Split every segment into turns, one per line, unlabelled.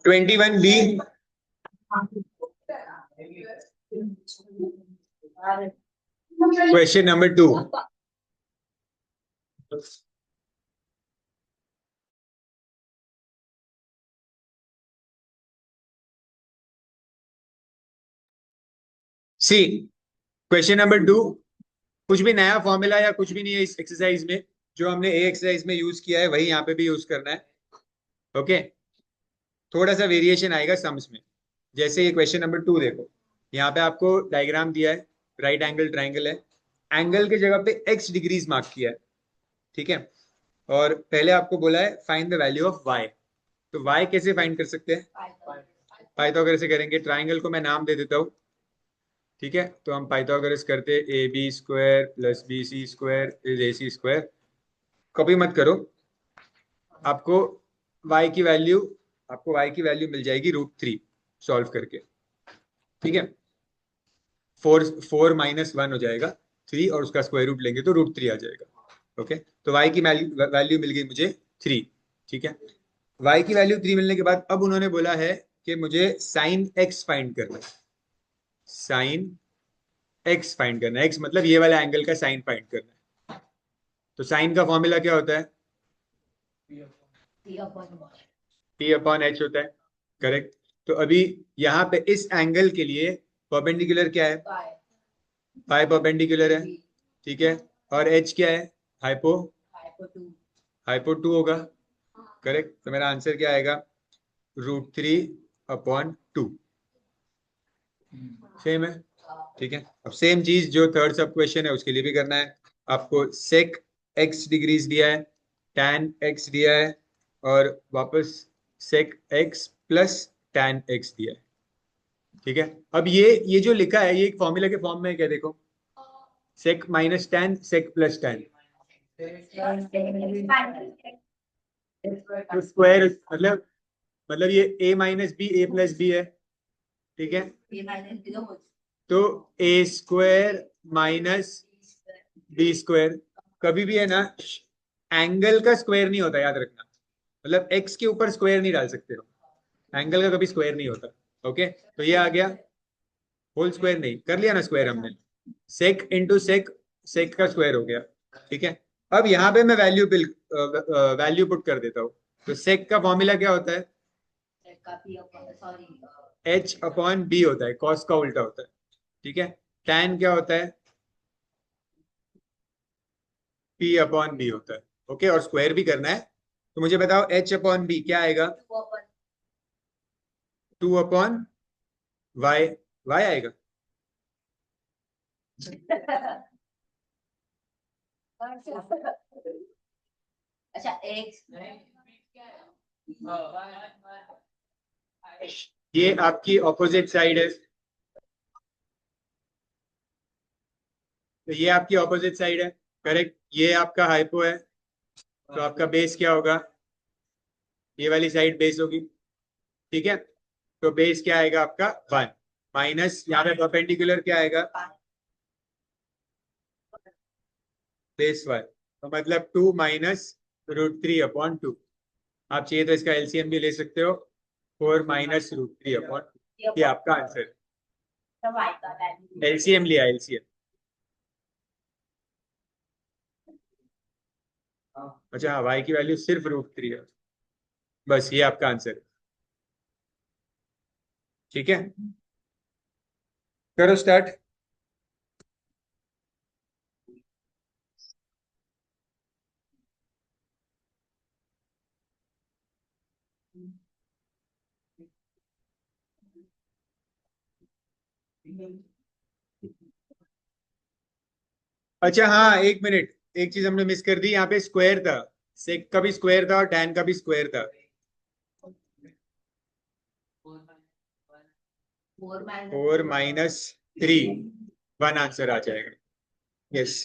21B. Question number 2. सी question number 2. कुछ भी नया फॉर्मूला या कुछ भी नहीं है इस एक्सरसाइज में. जो हमने ए एक्सरसाइज में यूज किया है वही यहाँ पे भी यूज करना है. ओके. थोड़ा सा वेरिएशन आएगा सम्स में. जैसे ये क्वेश्चन नंबर 2 देखो. यहाँ पे आपको डायग्राम दिया है. राइट एंगल ट्राइंगल है. एंगल की जगह पे x डिग्रीज मार्क किया है. ठीक है. और पहले आपको बोला है find the value of y. तो y कैसे फाइंड कर सकते हैं? पाइथागोरस से करेंगे. ट्राइंगल को मैं नाम दे देता हूँ. ठीक है. तो हम पाइथागोरस करते A B square plus B C square is A C square. Copy मत करो. आपको y की वैल्यू मिल जाएगी √3 सॉल्व करके. ठीक है. 4 माइनस 1 हो जाएगा 3 और उसका स्क्वायर रूट लेंगे तो √3 आ जाएगा. ओके. तो y की वैल्यू मिल गई मुझे 3. ठीक है. y की वैल्यू 3 मिलने के बाद अब उन्होंने बोला है कि मुझे साइन x फाइंड करना है. साइन x फाइंड करना है. x मतलब ये वाला एंगल का साइन फाइंड करना है. तो साइन का फॉर्मूला क्या होता है? p अपॉन h होता है. करेक्ट. तो अभी यहाँ पे इस एंगल के लिए परपेंडिकुलर क्या है? पाई परपेंडिकुलर है. ठीक है. और h क्या है? हाइपो 2 होगा. करेक्ट. तो मेरा आंसर क्या आएगा? √3/2. सेम है. ठीक है. अब सेम चीज जो थर्ड सब क्वेश्चन है उसके लिए भी करना है. आपको सेक x डिग्रीज दिया है. tan x दिया है. और वापस सेक x प्लस tan x दिया है. ठीक है. अब ये जो लिखा है ये एक फॉर्मूला के फॉर्म में है क्या? देखो. Sec minus tan sec plus tan. तो स्क्वायर मतलब ये a minus B A plus B है. ठीक है. तो A square minus B square. कभी भी है ना एंगल का स्क्वायर नहीं होता. याद रखना. मतलब एक्स के ऊपर स्क्वायर नहीं डाल सकते हो. एंगल का कभी स्क्वायर नहीं होता. ओके. तो ये आ गया. होल स्क्वायर नहीं कर लिया ना स्क्वायर हमने. सेक इंटू सेक. सेक का स्क्वायर हो गया. ठीक है. अब यहाँ पे मैं वैल्यू पुट कर देता हूँ. तो सेक का फॉर्मूला क्या होता है? h अपॉन बी होता है. कॉस का उल्टा होता है. ठीक है. tan क्या होता है? p अपॉन बी होता है. ओके. और स्क्वायर भी करना है. तो मुझे बताओ h अपॉन बी क्या आएगा? 2/y. y आएगा. अच्छा x. ये आपकी ऑपोजिट साइड है. तो ये आपकी ऑपोजिट साइड है. करेक्ट. ये आपका हाइपो है. तो आपका बेस क्या होगा? ये वाली साइड बेस होगी. ठीक है. तो बेस क्या आएगा आपका? 1 माइनस यहाँ पे परपेंडिकुलर क्या आएगा? बेस 1. तो मतलब 2 माइनस √3/2. आप चाहिए तो इसका एलसीएम भी ले सकते हो. 4 माइनस √3/2. ये आपका आंसर. एलसीएम लिया. एलसीएम. अच्छा हाँ. y की वैल्यू सिर्फ √3 है. बस ये आपका आंसर है. ठीक है. करो स्टार्ट. अच्छा हाँ. 1 मिनट. एक चीज हमने मिस कर दी. यहाँ पे स्क्वायर था. सेक का भी स्क्वायर था और टैन का भी स्क्वायर था. 4 - 3. 1 आंसर आ जाएगा. यस.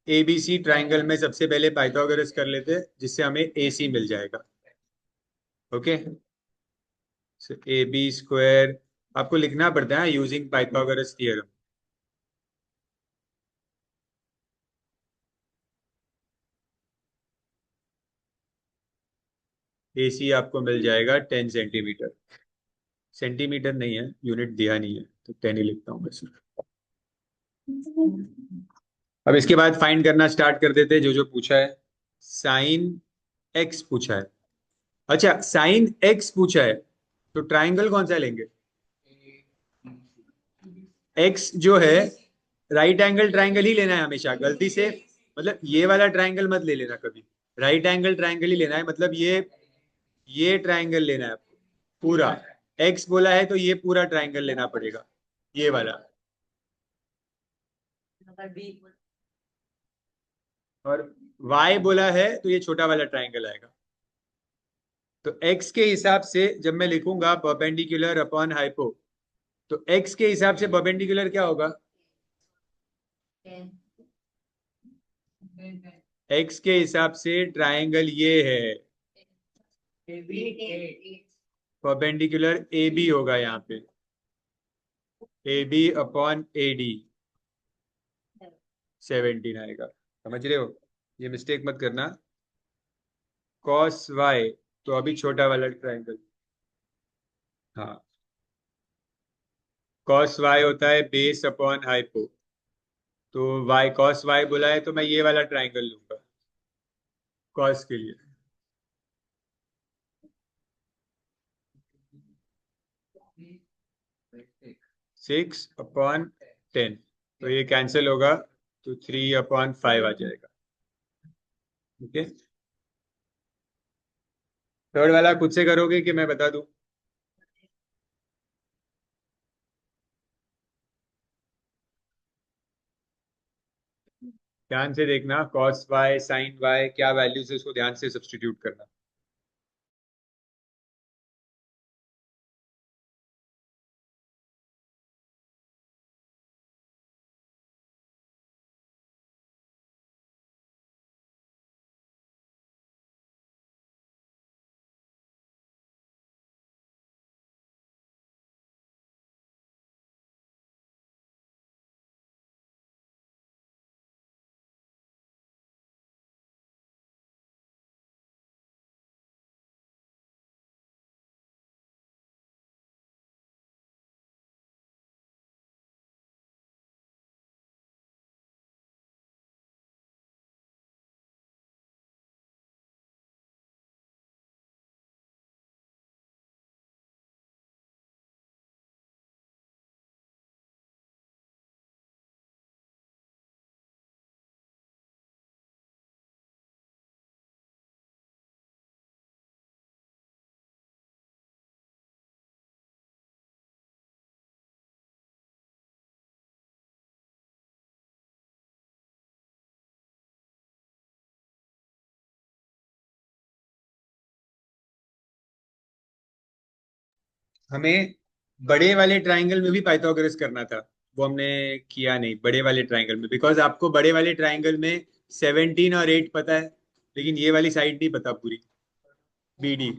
एबीसी ट्राइंगल में सबसे पहले पाइथागोरस कर लेते हैं, जिससे हमें एसी मिल जाएगा। ओके, ए बी स्क्वायर आपको लिखना पड़ता है यूजिंग पाइथागोरस थियरम। एसी आपको मिल जाएगा 10 सेंटीमीटर। सेंटीमीटर नहीं है, यूनिट दिया नहीं है, तो 10 ही लिखता हूँ मैं सिर्फ। अब इसके बाद फाइंड करना स्टार्ट कर देते हैं जो जो पूछा है। साइन एक्स पूछा है। अच्छा, साइन एक्स पूछा है, तो ट्राइंगल कौन सा लेंगे? एक्स जो है, राइट एंगल ट्राइंगल ही लेना है हमेशा, गलती से मतलब ये वाला ट्राइंगल मत ले लेना कभी। राइट एंगल ट्राइंगल ही लेना है, मतलब ये ट्राइंगल लेना है आपको पूरा। एक्स बोला है तो ये पूरा ट्राइंगल लेना पड़ेगा, ये वाला। और वाई बोला है तो ये छोटा वाला ट्राइंगल आएगा। तो एक्स के हिसाब से जब मैं लिखूंगा परपेंडिकुलर अपॉन हाइपो, तो एक्स के हिसाब से परपेंडिकुलर क्या होगा? एक्स के हिसाब से ट्राइंगल ये है, परपेंडिकुलर ए बी होगा यहाँ पे, A B upon A D 17 आएगा। समझ रहे हो? ये मिस्टेक मत करना। कॉस वाई, तो अभी छोटा वाला ट्राइंगल। हाँ, कॉस वाई होता है बेस अपॉन हाइपो, तो वाई कॉस वाई बोला है तो मैं ये वाला ट्राइंगल लूंगा कॉस के लिए। 6/10, तो ये कैंसिल होगा, तो 3/5 आ जाएगा। ओके, थर्ड वाला खुद से करोगे कि मैं बता दूं? ध्यान से देखना, कॉस वाई साइन वाई क्या वैल्यूज है, उसको ध्यान से सब्स्टिट्यूट करना। हमें बड़े वाले ट्राइंगल में भी पाइथागोरस करना था, वो हमने किया नहीं बड़े वाले ट्राइंगल में, बिकॉज आपको बड़े वाले ट्राइंगल में 17 और 8 पता है, लेकिन ये वाली साइड नहीं पता पूरी, बी डी।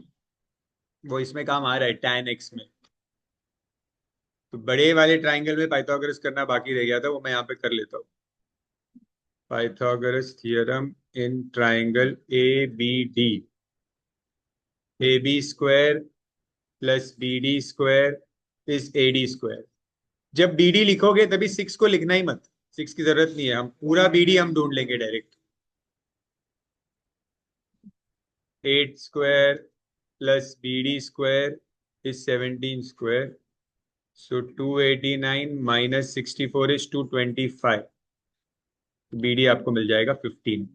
वो इसमें काम आ रहा है tan एक्स में। तो बड़े वाले ट्राइंगल में पाइथागोरस करना बाकी रह गया था, वो मैं यहाँ पे कर लेता हूँ। Pythagoras theorem in triangle A B D, A B square plus B D square is A D square. जब बी डी लिखोगे तभी 6 को लिखना ही मत, 6 की जरूरत नहीं है, हम पूरा बी डी हम ढूंढ लेंगे direct. 8 square plus B D square is 17 square, so 289 minus 64 is 225। B D आपको मिल जाएगा 15।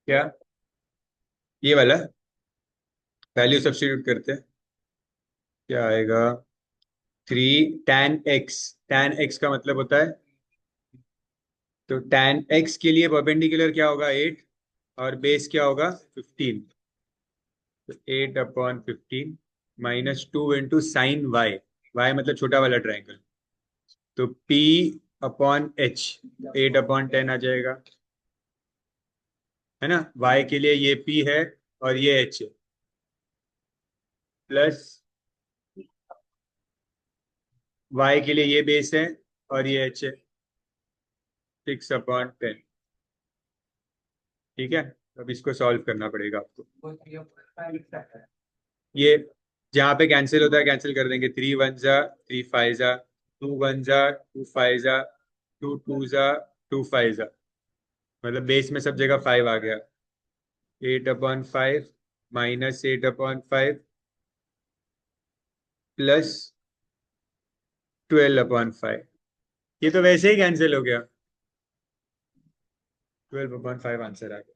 क्या ये वाला वैल्यू सब्स्टिट्यूट करते हैं, क्या आएगा? 3 tan x। tan x का मतलब होता है, तो tan x के लिए परपेंडिकुलर क्या होगा? 8, और बेस क्या होगा? 15। तो 8/15 -2 × sin y। y मतलब छोटा वाला ट्राइंगल, तो p/h 8/10 आ जाएगा, है ना? y के लिए ये p है और ये h है, प्लस y के लिए ये बेस है और ये h है, 6/10। ठीक है, अब इसको सॉल्व करना पड़ेगा आपको। ये जहाँ पे कैंसिल होता है कैंसिल कर देंगे। 3 1 जा 3 5 जा, 2 1 जा 2 5 जा, 2 2 जा 2 5 जा, मतलब बेस में सब जगह 5 आ गया। 8/5 -8/5 +12/5, ये तो वैसे ही कैंसिल हो गया। 12/5 आंसर आ गया।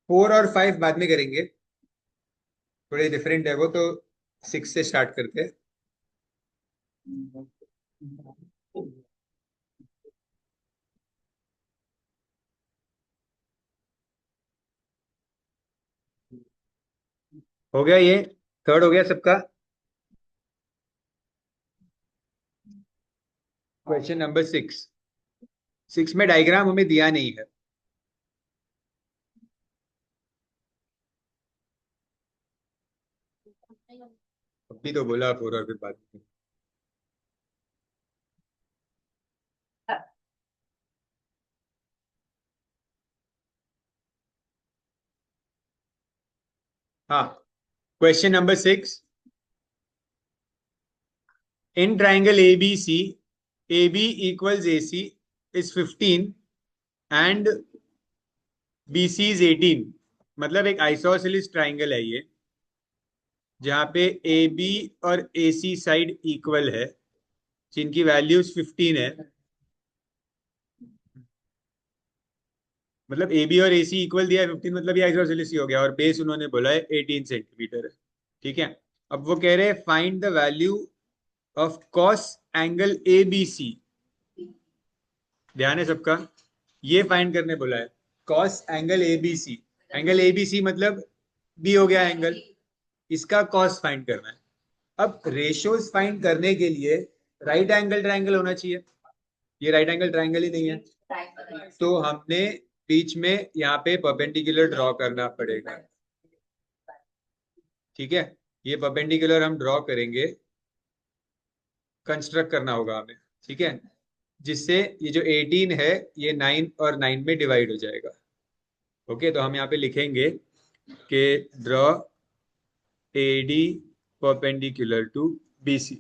फोर और फाइव बाद में करेंगे, थोड़े डिफरेंट है वो तो। 6 से स्टार्ट करते हैं। हो गया ये, थर्ड हो गया सबका। Question number 6। 6 में डायग्राम हमें दिया नहीं है। अभी तो बोला फोर और फिर बाद में। हाँ, question number 6। In triangle ABC, AB equals AC is 15 and BC is 18। मतलब एक आइसोसेलिस ट्राइंगल है ये, जहाँ पे AB और AC साइड इक्वल है, जिनकी वैल्यूज 15 है। मतलब AB और AC इक्वल दिया है 15, मतलब ये आइसोसेलिस ही हो गया, और बेस उन्होंने बोला है 18 सेंटीमीटर है। ठीक है, अब वो कह रहे हैं find the value of cos angle ABC। ध्यान है सबका, ये फाइंड करने बोला है, cos angle ABC। Angle ABC मतलब बी हो गया एंगल, इसका कॉस फाइंड करना है। अब रेशियोज फाइंड करने के लिए राइट एंगल ट्राइंगल होना चाहिए, ये राइट एंगल ट्राइंगल ही नहीं है, तो हमने बीच में यहाँ पे परपेंडिकुलर ड्रॉ करना पड़ेगा। ठीक है, ये परपेंडिकुलर हम ड्रॉ करेंगे, कंस्ट्रक्ट करना होगा हमें। ठीक है, जिससे ये जो 18 है ये 9 और 9 में डिवाइड हो जाएगा। ओके, तो हम यहाँ पे लिखेंगे कि draw AD perpendicular to BC।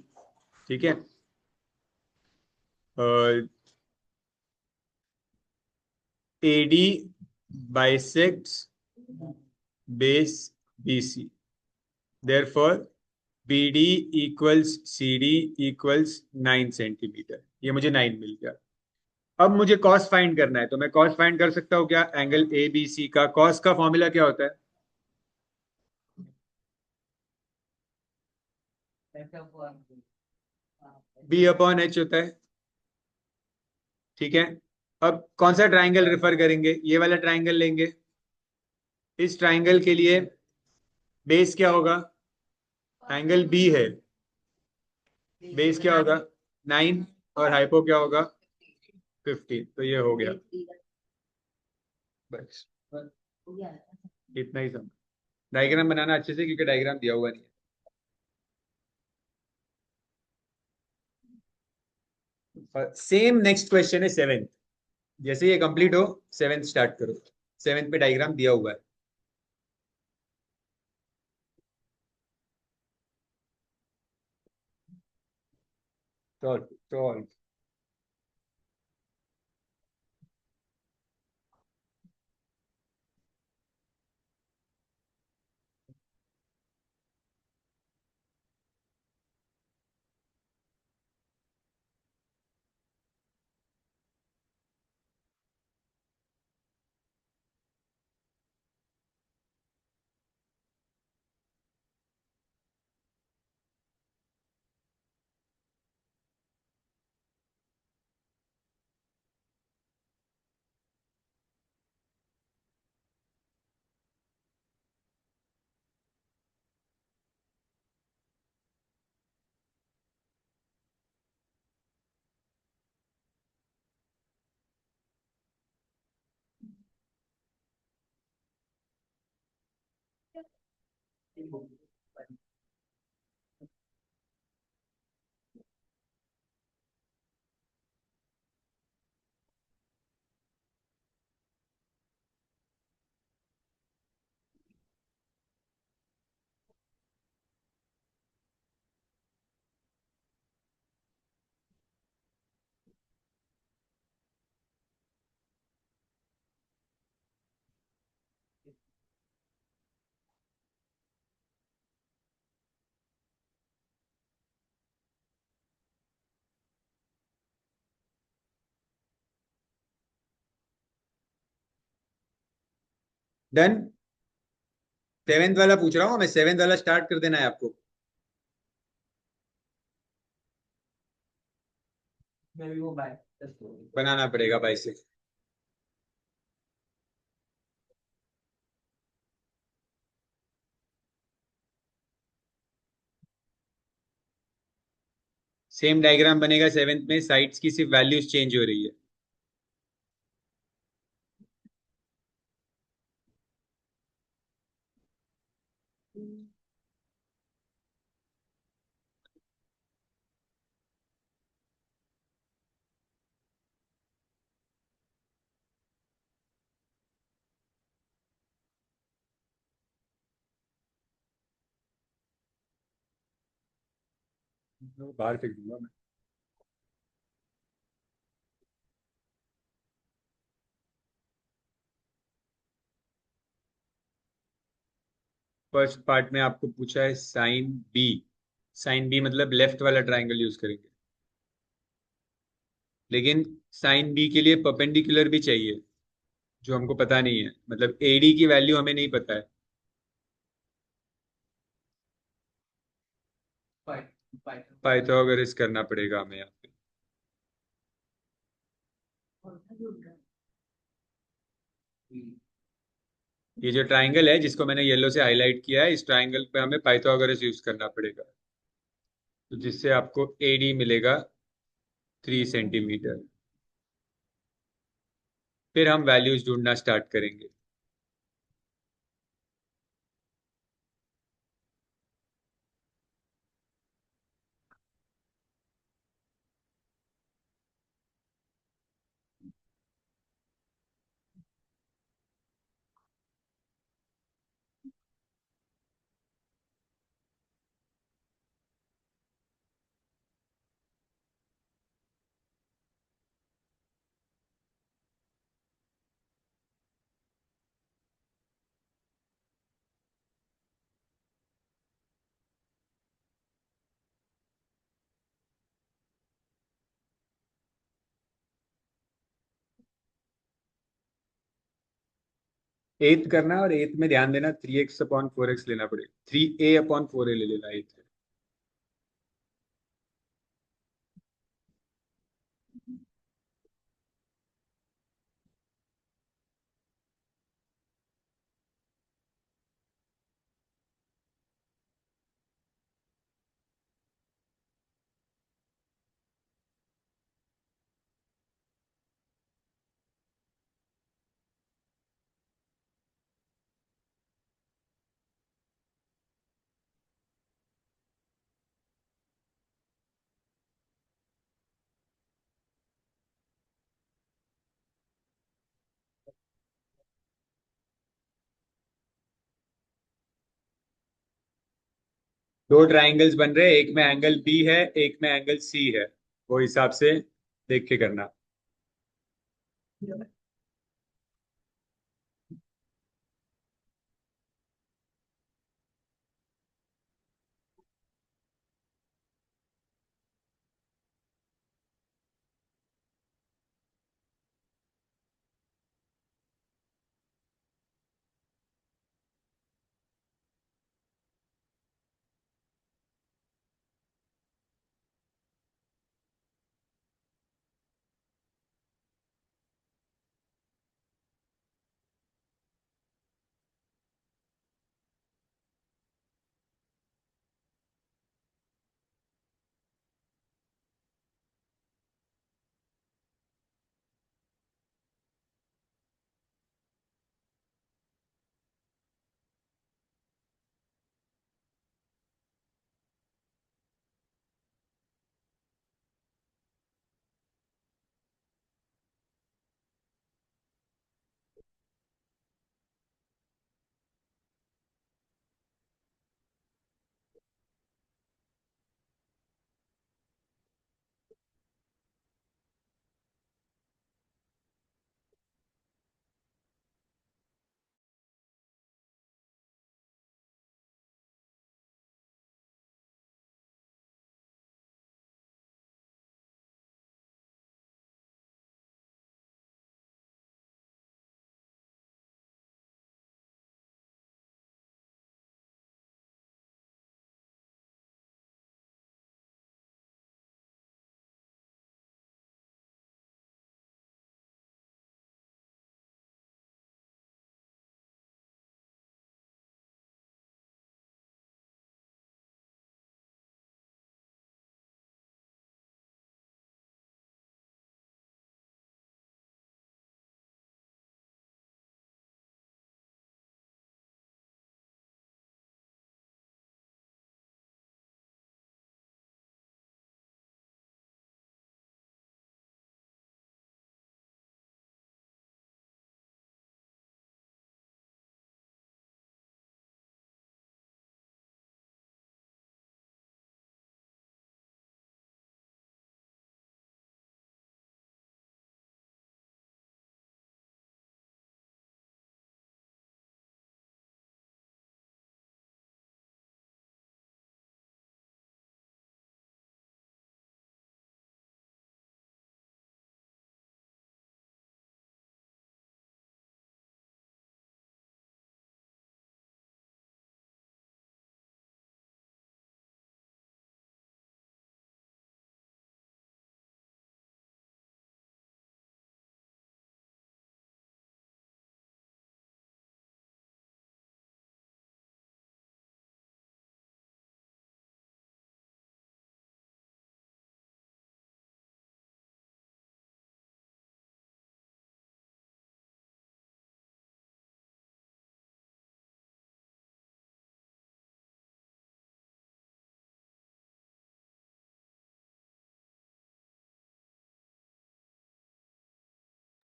ठीक है, और AD bisects base BC, therefore BD equals CD equals 9 centimetre. ये मुझे 9 मिल गया। अब मुझे कॉस फाइंड करना है, तो मैं कॉस फाइंड कर सकता हूँ क्या? एंगल ABC का कॉस का फॉर्मूला क्या होता है? B/H होता है। ठीक है, अब कौन सा ट्राइंगल रेफर करेंगे? ये वाला ट्राइंगल लेंगे। इस ट्राइंगल के लिए बेस क्या होगा? एंगल B है, बेस क्या होगा? 9, और हाइपो क्या होगा? 15। तो ये हो गया, बस इतना ही समझ। डायग्राम बनाना अच्छे से, क्योंकि डायग्राम दिया हुआ नहीं है। सेम नेक्स्ट क्वेश्चन है सेवेंथ। जैसे ये कंप्लीट हो, सेवेंथ स्टार्ट करो। सेवेंथ पे डायग्राम दिया हुआ है। सॉल्व। डन। सेवेंथ वाला पूछ रहा हूँ मैं, सेवेंथ वाला स्टार्ट कर देना है आपको। बनाना पड़ेगा भाई से। सेम डायग्राम बनेगा सेवेंथ में, साइड्स की सिर्फ वैल्यूज चेंज हो रही है। बाहर फेंक दूंगा मैं। फर्स्ट पार्ट में आपको पूछा है साइन बी। साइन बी मतलब लेफ्ट वाला ट्राइंगल यूज करेंगे। लेकिन साइन बी के लिए परपेंडिकुलर भी चाहिए, जो हमको पता नहीं है, मतलब एडी की वैल्यू हमें नहीं पता है। पाइथागोरस करना पड़ेगा हमें यहाँ पे। ये जो ट्राइंगल है जिसको मैंने येलो से हाईलाइट किया है, इस ट्राइंगल पे हमें पाइथागोरस यूज करना पड़ेगा। तो जिससे आपको एडी मिलेगा 3 सेंटीमीटर। फिर हम वैल्यूज ढूंढना स्टार्ट करेंगे। 8 करना है, और 8 में ध्यान देना 3x/4x लेना पड़ेगा, 3a/4a ले लेना 8। दो ट्राइंगल्स बन रहे हैं, एक में एंगल बी है, एक में एंगल सी है, वो हिसाब से देख के करना।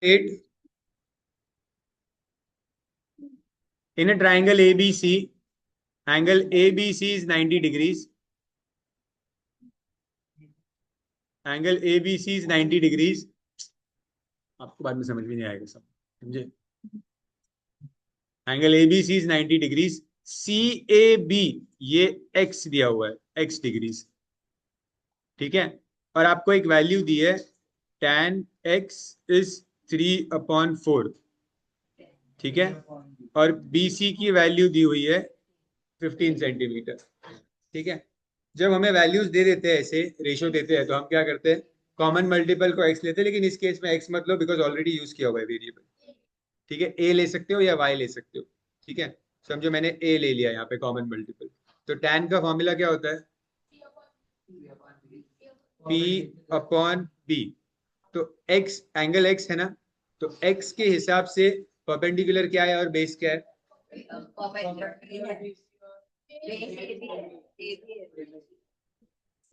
8 in a triangle ABC, angle ABC is 90 degrees. Angle ABC is 90 degrees. आपको बाद में समझ भी नहीं आएगा सब, समझे? Angle ABC is 90 degrees. CAB ये x दिया हुआ है, x डिग्रीज, ठीक है? और आपको एक वैल्यू दी है, tan x is 3/4, ठीक है? और BC की वैल्यू दी हुई है 15 सेंटीमीटर, ठीक है? जब हमें वैल्यूज दे देते हैं, ऐसे रेशियो देते हैं, तो हम क्या करते हैं? कॉमन मल्टीपल को x लेते हैं, लेकिन इस केस में x मत लो बिकॉज ऑलरेडी यूज किया हुआ है वेरिएबल, ठीक है? a ले सकते हो या y ले सकते हो, ठीक है? समझो मैंने a ले लिया यहाँ पे कॉमन मल्टीपल, तो tan का फॉर्मूला क्या होता है? P/B। तो x एंगल x है ना, तो x के हिसाब से परपेंडिकुलर क्या है और बेस क्या है?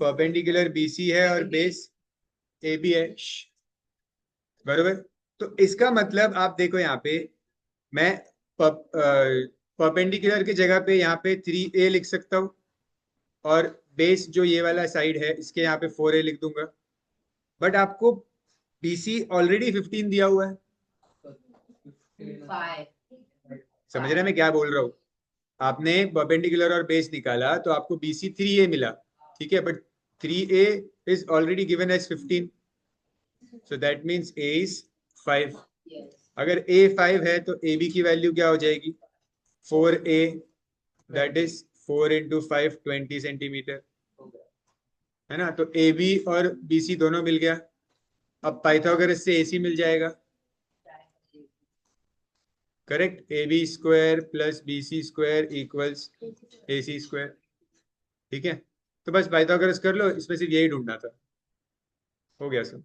परपेंडिकुलर BC है और बेस AB है, बरोबर? तो इसका मतलब आप देखो यहाँ पे, मैं परपेंडिकुलर की जगह पे यहाँ पे 3A लिख सकता हूँ, और बेस जो ये वाला साइड है इसके यहाँ पे 4a लिख दूंगा। बट आपको बीसी ऑलरेडी 15 दिया हुआ है। समझ रहे हैं मैं क्या बोल रहा हूँ? आपने परपेंडिकुलर और बेस निकाला तो आपको BC 3a मिला, ठीक है, but 3a is already given as 15, so that means a is 5। अगर a 5 है तो ab की वैल्यू क्या हो जाएगी? 4a, that is 4 into 5, 20 centimetre, है ना। तो AB और BC दोनों मिल गया। अब पाइथागोरस से AC मिल जाएगा, correct. AB square plus BC square equals AC square, ठीक है। तो बस पाइथागोरस कर लो, इसमें सिर्फ यही ढूंढना था, हो गया सब।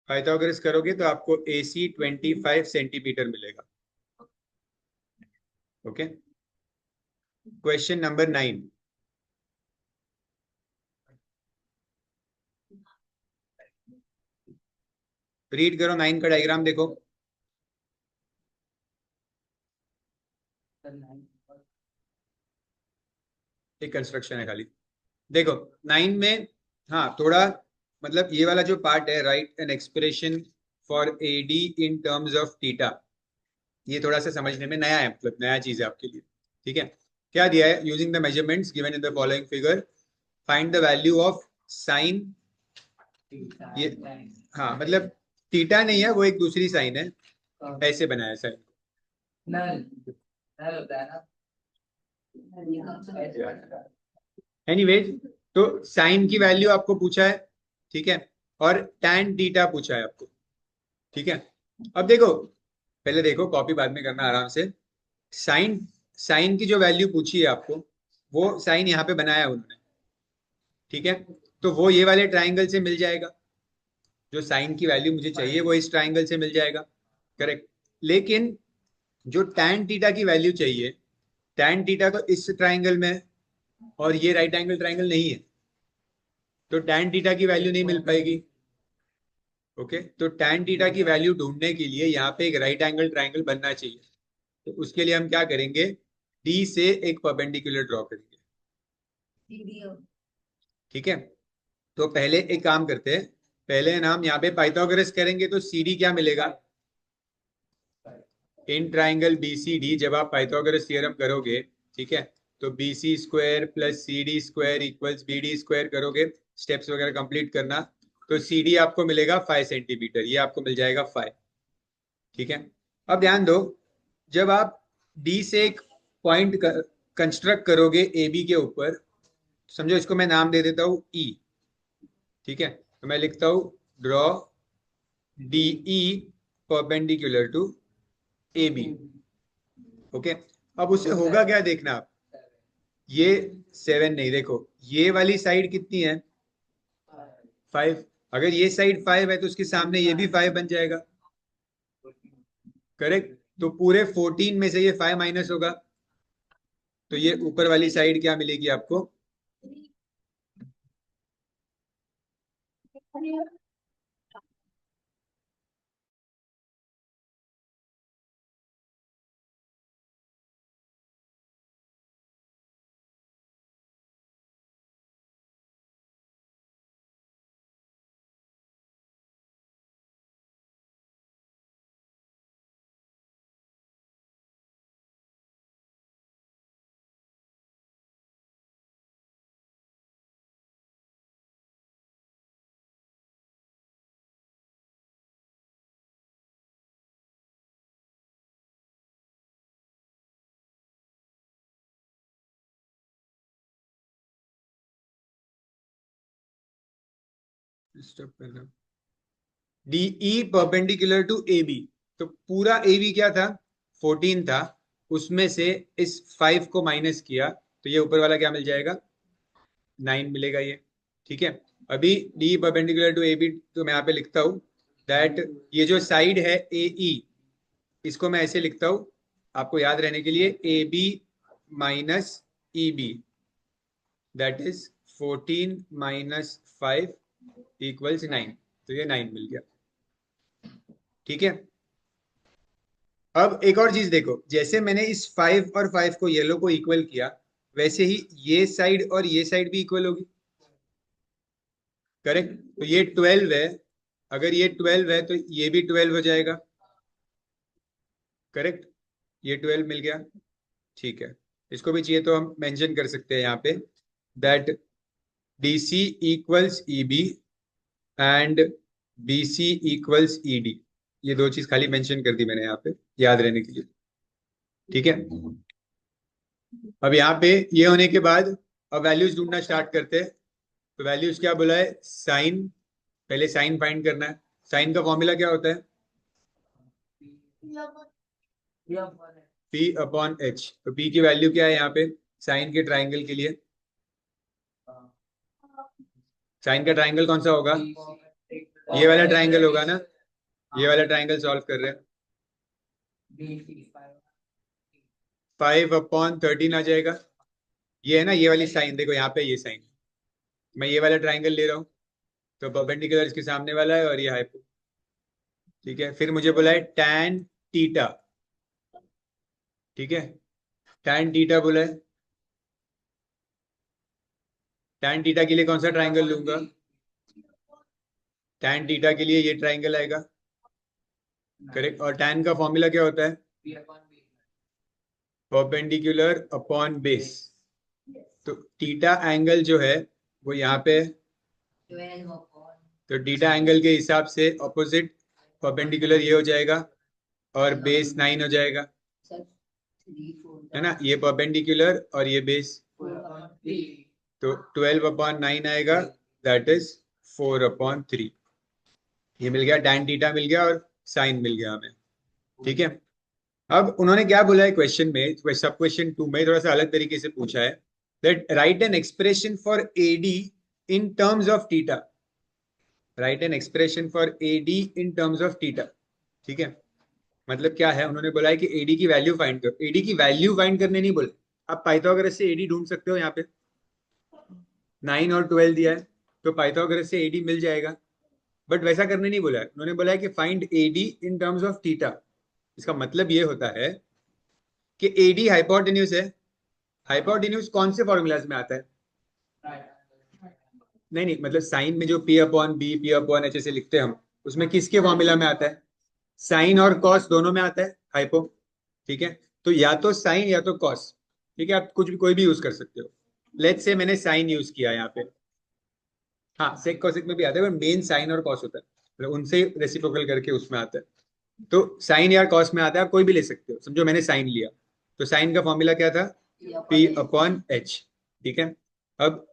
पाइथागोरस करोगे तो आपको AC 25 सेंटीमीटर मिलेगा। Okay, question number 9। रीड करो 9 का डायग्राम देखो। एक कंस्ट्रक्शन है खाली, देखो 9 में। हाँ थोड़ा, मतलब ये वाला जो पार्ट है, right an expression for AD in terms of theta, ये थोड़ा सा समझने में नया है, मतलब नया चीज है आपके लिए, ठीक है। क्या दिया है? Using the measurements given in the following figure, find the value of sine. ये, हाँ मतलब थीटा नहीं है, वो एक दूसरी साइन है, ऐसे बनाया साइन। एनीवेज, तो साइन की वैल्यू आपको पूछा है, ठीक है, और टैन थीटा पूछा है आपको, ठीक है। अब देखो, पहले देखो, कॉपी बाद में करना आराम से। साइन साइन की जो वैल्यू पूछी है आपको, वो साइन यहाँ पे बनाया है उन्होंने, ठीक है। तो वो ये वाले ट्राइंगल से मिल जाएगा, जो साइन की वैल्यू मुझे चाहिए वो इस ट्राइंगल से मिल जाएगा, करेक्ट। लेकिन जो टैन थीटा की वैल्यू चाहिए, टैन थीटा तो इस ट्राइंगल में है, और ये राइट एंगल ट्राइंगल नहीं है, तो टैन थीटा की वैल्यू नहीं मिल पाएगी। ओके, तो टैन थीटा की वैल्यू ढूंढने के लिए यहाँ पे एक राइट एंगल ट्राइंगल बनना चाहिए। तो उसके लिए हम क्या करेंगे? डी से एक परपेंडिकुलर ड्रॉ करेंगे, ठीक है। तो पहले एक काम करते हैं, पहले नाम यहाँ पे पाइथागोरस करेंगे तो सी डी क्या मिलेगा? In triangle B C D, जब आप पाइथागोरस थ्योरम करोगे, ठीक है, तो B C square plus C D square equals B D square करोगे, स्टेप्स वगैरह कंप्लीट करना, तो सी डी आपको मिलेगा 5 सेंटीमीटर, ये आपको मिल जाएगा 5। ठीक है, अब ध्यान दो, जब आप डी से एक पॉइंट कंस्ट्रक्ट करोगे ए बी के ऊपर, समझो इसको मैं नाम दे देता हूं ई। ठीक है, तो मैं लिखता हूं draw D E perpendicular to A B. Okay, अब उससे होगा क्या देखना आप, ये 7 नहीं, देखो ये वाली साइड कितनी है? 5। अगर ये साइड 5 है तो उसके सामने ये भी 5 बन जाएगा, करेक्ट? तो पूरे 14 में से ये 5 माइनस होगा, तो ये ऊपर वाली साइड क्या मिलेगी आपको? स्टॉप करना, D E perpendicular to A B, तो पूरा ए बी क्या था? 14 था, उसमें से इस 5 को माइनस किया, तो ये ऊपर वाला क्या मिल जाएगा? 9 मिलेगा ये। ठीक है, अभी D perpendicular to A B, तो मैं यहाँ पे लिखता हूँ दैट ये जो साइड है ए ई, इसको मैं ऐसे लिखता हूँ आपको याद रहने के लिए, A B minus E B, that is 14 minus 5 equals 9, तो ये 9 मिल गया। ठीक है, अब एक और चीज देखो, जैसे मैंने इस 5 और 5 को, येलो को इक्वल किया, वैसे ही ये साइड और ये साइड भी इक्वल होगी, करेक्ट? तो ये 12 है, अगर ये 12 है तो ये भी 12 हो जाएगा, करेक्ट? ये 12 मिल गया। ठीक है, इसको भी चाहिए तो हम मेंशन कर सकते हैं यहाँ पे that D C equals E B and B C equals E D, ये दो चीज खाली मेंशन कर दी मैंने यहाँ पे याद रहने के लिए। ठीक है, अब यहाँ पे ये होने के बाद अब वैल्यूज ढूंढना स्टार्ट करते हैं। तो वैल्यूज क्या बोला है? साइन, पहले साइन फाइंड करना है। साइन का फॉर्मूला क्या होता है? P upon H. तो पी की वैल्यू क्या है यहाँ पे साइन के ट्राइंगल के लिए? साइन का ट्राइंगल कौन सा होगा? ये वाला ट्राइंगल होगा ना, ये वाला ट्राइंगल सॉल्व कर रहे हैं। 5/13 आ जाएगा, ये है ना ये वाली साइन, देखो यहाँ पे ये साइन, मैं ये वाला ट्राइंगल ले रहा हूँ, तो परपेंडिकुलर इसके सामने वाला है और ये हाइपो। ठीक है, फिर मुझे बोला है टैन थीटा। ठीक है, टैन थीटा बोला है, टैन थीटा के लिए कौन सा ट्राइंगल लूंगा? टैन थीटा के लिए ये ट्राइंगल आएगा, करेक्ट? और टैन का फॉर्मूला क्या होता है? Perpendicular upon base. तो थीटा एंगल जो है वो यहाँ पे, तो थीटा एंगल के हिसाब से ऑपोजिट परपेंडिकुलर ये हो जाएगा और बेस 9 हो जाएगा, है ना? ये परपेंडिकुलर और ये बेस, तो 12/9 आएगा, दैट इज 4/3। ये मिल गया, टैन थीटा मिल गया और साइन मिल गया हमें। ठीक है, अब उन्होंने क्या बोला है क्वेश्चन में, सब क्वेश्चन 2 में थोड़ा सा अलग तरीके से पूछा है that right an expression for A D in terms of theta. Right an expression for A D in terms of theta. ठीक है, मतलब क्या है, उन्होंने बोला है कि एडी की वैल्यू फाइंड करो। एडी की वैल्यू फाइंड करने नहीं बोले, आप पाइथागोरस से एडी ढूंढ सकते हो, यहाँ पे 9 और 12 दिया है, तो पाइथागोरस से एडी मिल जाएगा, बट वैसा करने नहीं बोला है। उन्होंने बोला है कि find A D in terms of theta. इसका मतलब ये होता है कि एडी हाइपोटेन्यूज है। हाइपोटेन्यूज कौन से फॉर्मूलाज में आता है? नहीं नहीं, मतलब साइन में जो P upon B, P upon H ऐसे लिखते हैं हम, उसमें किसके फॉर्मूला में आता है? साइन और कॉस दोनों में आता है हाइपो। ठीक है, तो या तो साइन या तो कॉस। ठीक है, आप कुछ भी कोई भी यूज कर सकते हो। लेट्स से मैंने साइन यूज किया यहाँ पे। हाँ, सेक कॉसेक में भी आता है, पर मेन साइन और कॉस होता है, मतलब उनसे रेसिप्रोकल करके उसमें आता है। तो साइन या कॉस में आता है, आप कोई भी ले सकते हो। समझो मैंने साइन लिया, तो साइन का फॉर्मूला क्या था? P upon H. ठीक है, अब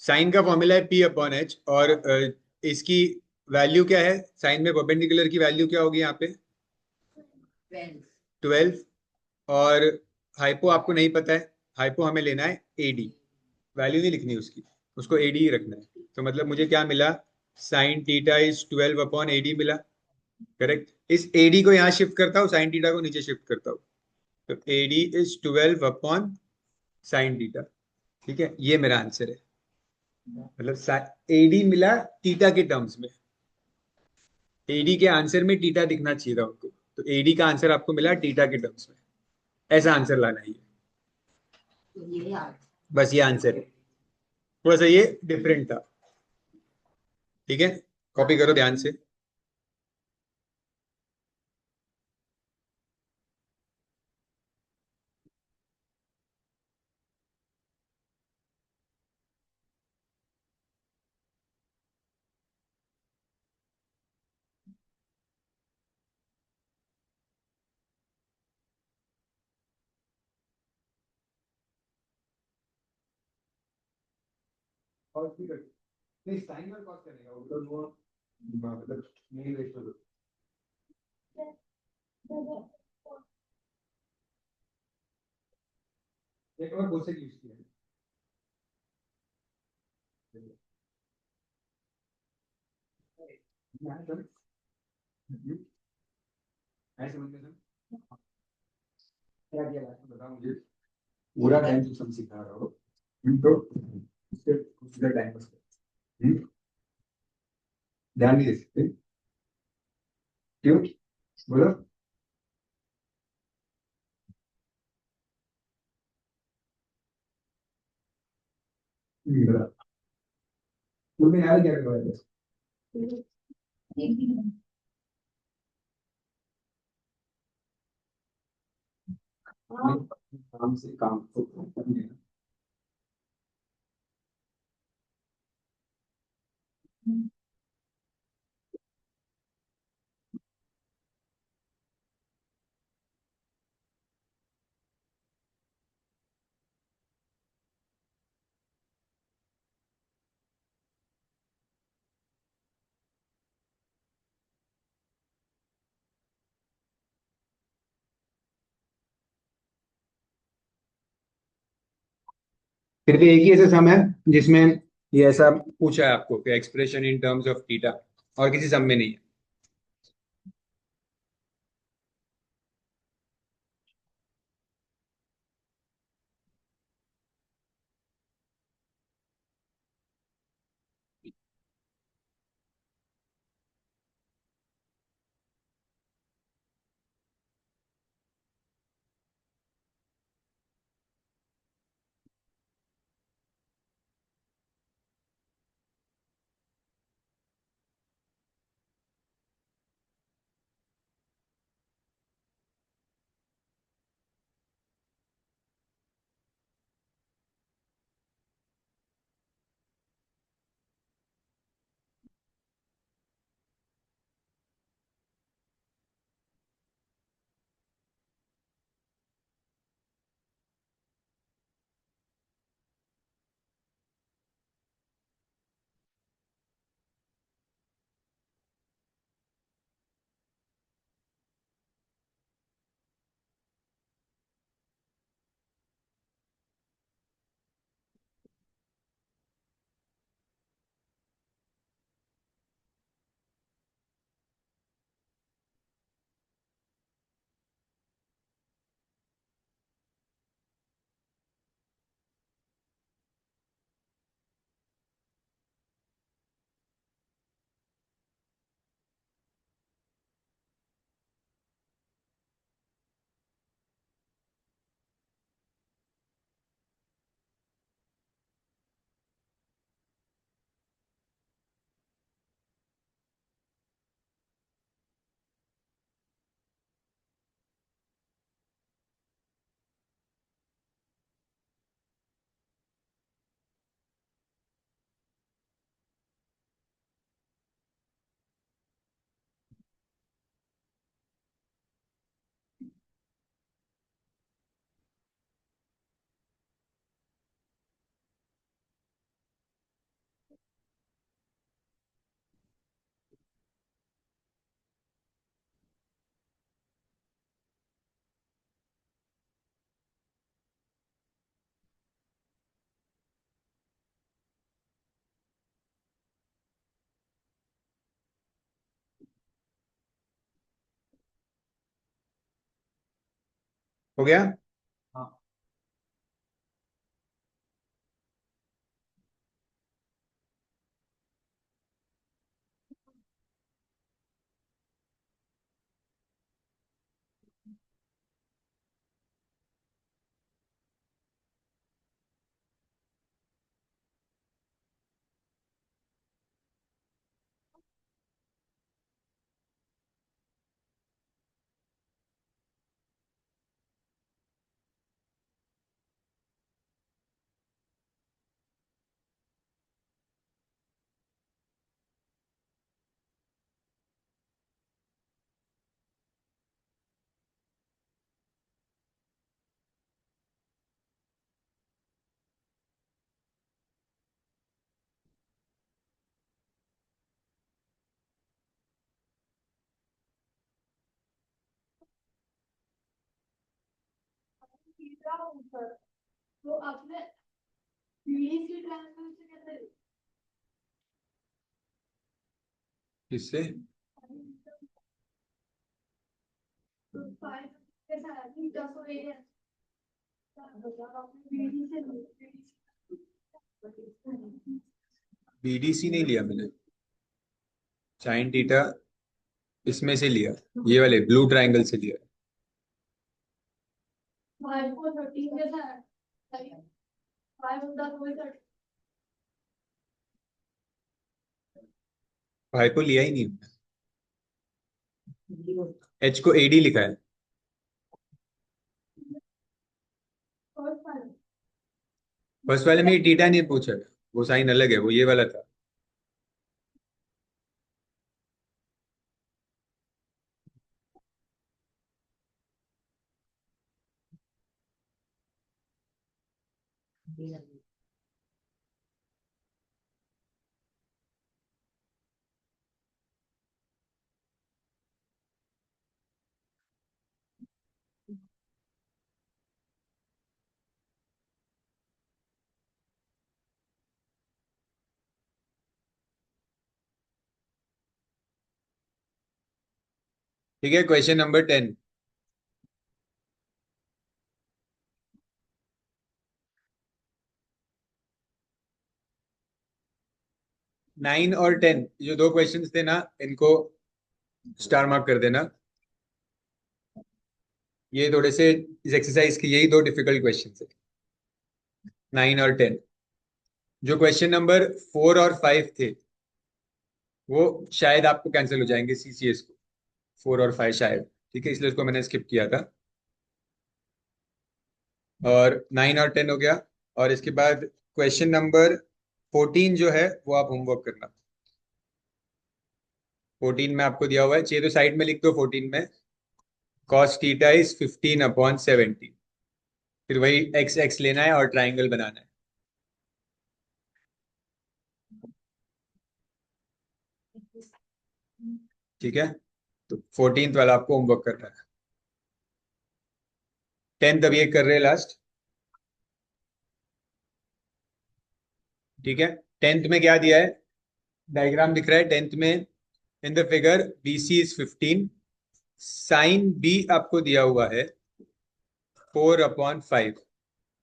साइन का फॉर्मूला है P अपॉन एच, और इसकी वैल्यू क्या है? साइन में परपेंडिकुलर की वैल्यू क्या होगी यहाँ पे? 12। और हाइपो आपको नहीं पता है, हाइपो हमें लेना है AD। वैल्यू नहीं लिखनी उसकी, उसको AD ही रखना है। तो मतलब मुझे क्या मिला? Sine theta is 12 upon AD मिला। करेक्ट, इस AD को यहाँ शिफ्ट करता हूँ, साइन थीटा को नीचे शिफ्ट करता हूँ, तो AD is 12 upon sine theta. ठीक है, ये मेरा आंसर है। मतलब AD मिला थीटा के टर्म्स में। AD के आंसर में थीटा दिखना चाहिए था आपको, तो AD का आंसर आपको मिला थीटा के टर्म्स में। ऐसा आंसर लाना है ये। बस ये आंसर है, थोड़ा सा ये डिफरेंट था। ठीक है, कॉपी करो ध्यान से। और फिर नहीं, साइन और कॉस करेगा वो, तो वो मतलब मेन रेशियो। एक और कोसेक यूज किया है। यहाँ पर, ऐसे समझ में क्या किया लास्ट में बताओ मुझे। पूरा टाइम तुम सब सिखा रहे हो, तो उसके उसका टाइम पास करो। ध्यान नहीं दे सकते? क्यों? बोलो। बोला तुमने याद क्या करवाया था? काम से काम को करने। फिर भी एक ही ऐसा सम है जिसमें ये ऐसा पूछा है आपको कि expression in terms of theta, और किसी सम में नहीं है। हो गया?
तो आपने बीडीसी ट्रांसफर से कैसे
किससे?
तो फाइव कैसा है कि 10 हो गई है मतलब आपने बीडीसी
बीडीसी नहीं लिया मैंने, साइन थीटा इसमें से लिया, ये वाले ब्लू ट्रायंगल से लिया।
फाइव को 13 कैसा है फाइव होता तो वही 13
भाई को लिया ही नहीं, एच को एडी लिखा है।
और फाइव
फर्स्ट वाले में थीटा नहीं पूछा, वो साइन अलग है, वो ये वाला था। ठीक है, क्वेश्चन नंबर 10। 9 और 10 जो दो क्वेश्चंस थे ना, इनको स्टार मार्क कर देना। ये थोड़े से इस एक्सरसाइज के यही दो डिफिकल्ट क्वेश्चन है, 9 और 10। जो क्वेश्चन नंबर 4 और 5 थे वो शायद आपको कैंसिल हो जाएंगे सीसीएस को, 4 और 5 शायद। ठीक है, इसलिए उसको मैंने स्किप किया था। और 9 और 10 हो गया। और इसके बाद क्वेश्चन नंबर 14 जो है वो आप होमवर्क करना। 14 में आपको दिया हुआ है, चाहिए तो साइड में लिख दो। 14 में cos थीटा इज 15/70। फिर वही एक्स एक्स लेना है और ट्राइंगल बनाना है। ठीक है, तो 14th वाला आपको होमवर्क करना है। 10th अभी एक कर रहे हैं लास्ट। ठीक है, 10th में क्या दिया है, डायग्राम दिख रहा है 10th में। In the figure B C is 15, sine B आपको दिया हुआ है 4/5।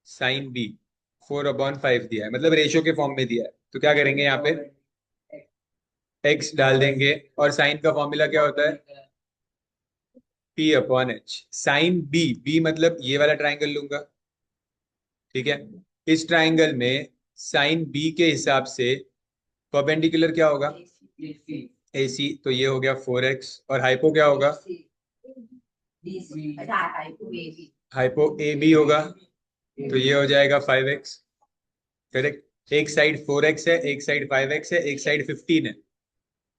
साइन बी 4/5 दिया है, मतलब रेशियो के फॉर्म में दिया है। तो क्या करेंगे यहाँ पे, एक्स डाल देंगे। और साइन का फॉर्मूला क्या होता है, P/H। साइन बी, बी मतलब ये वाला ट्राइंगल लूंगा। ठीक है, इस ट्राइंगल में साइन बी के हिसाब से परपेंडिकुलर क्या होगा, AC। तो ये हो गया 4x। और हाइपो क्या होगा, हाइपो ए बी होगा। तो ये हो जाएगा 5x। करेक्ट, एक साइड 4x है, एक साइड 5x है, एक साइड 15 है।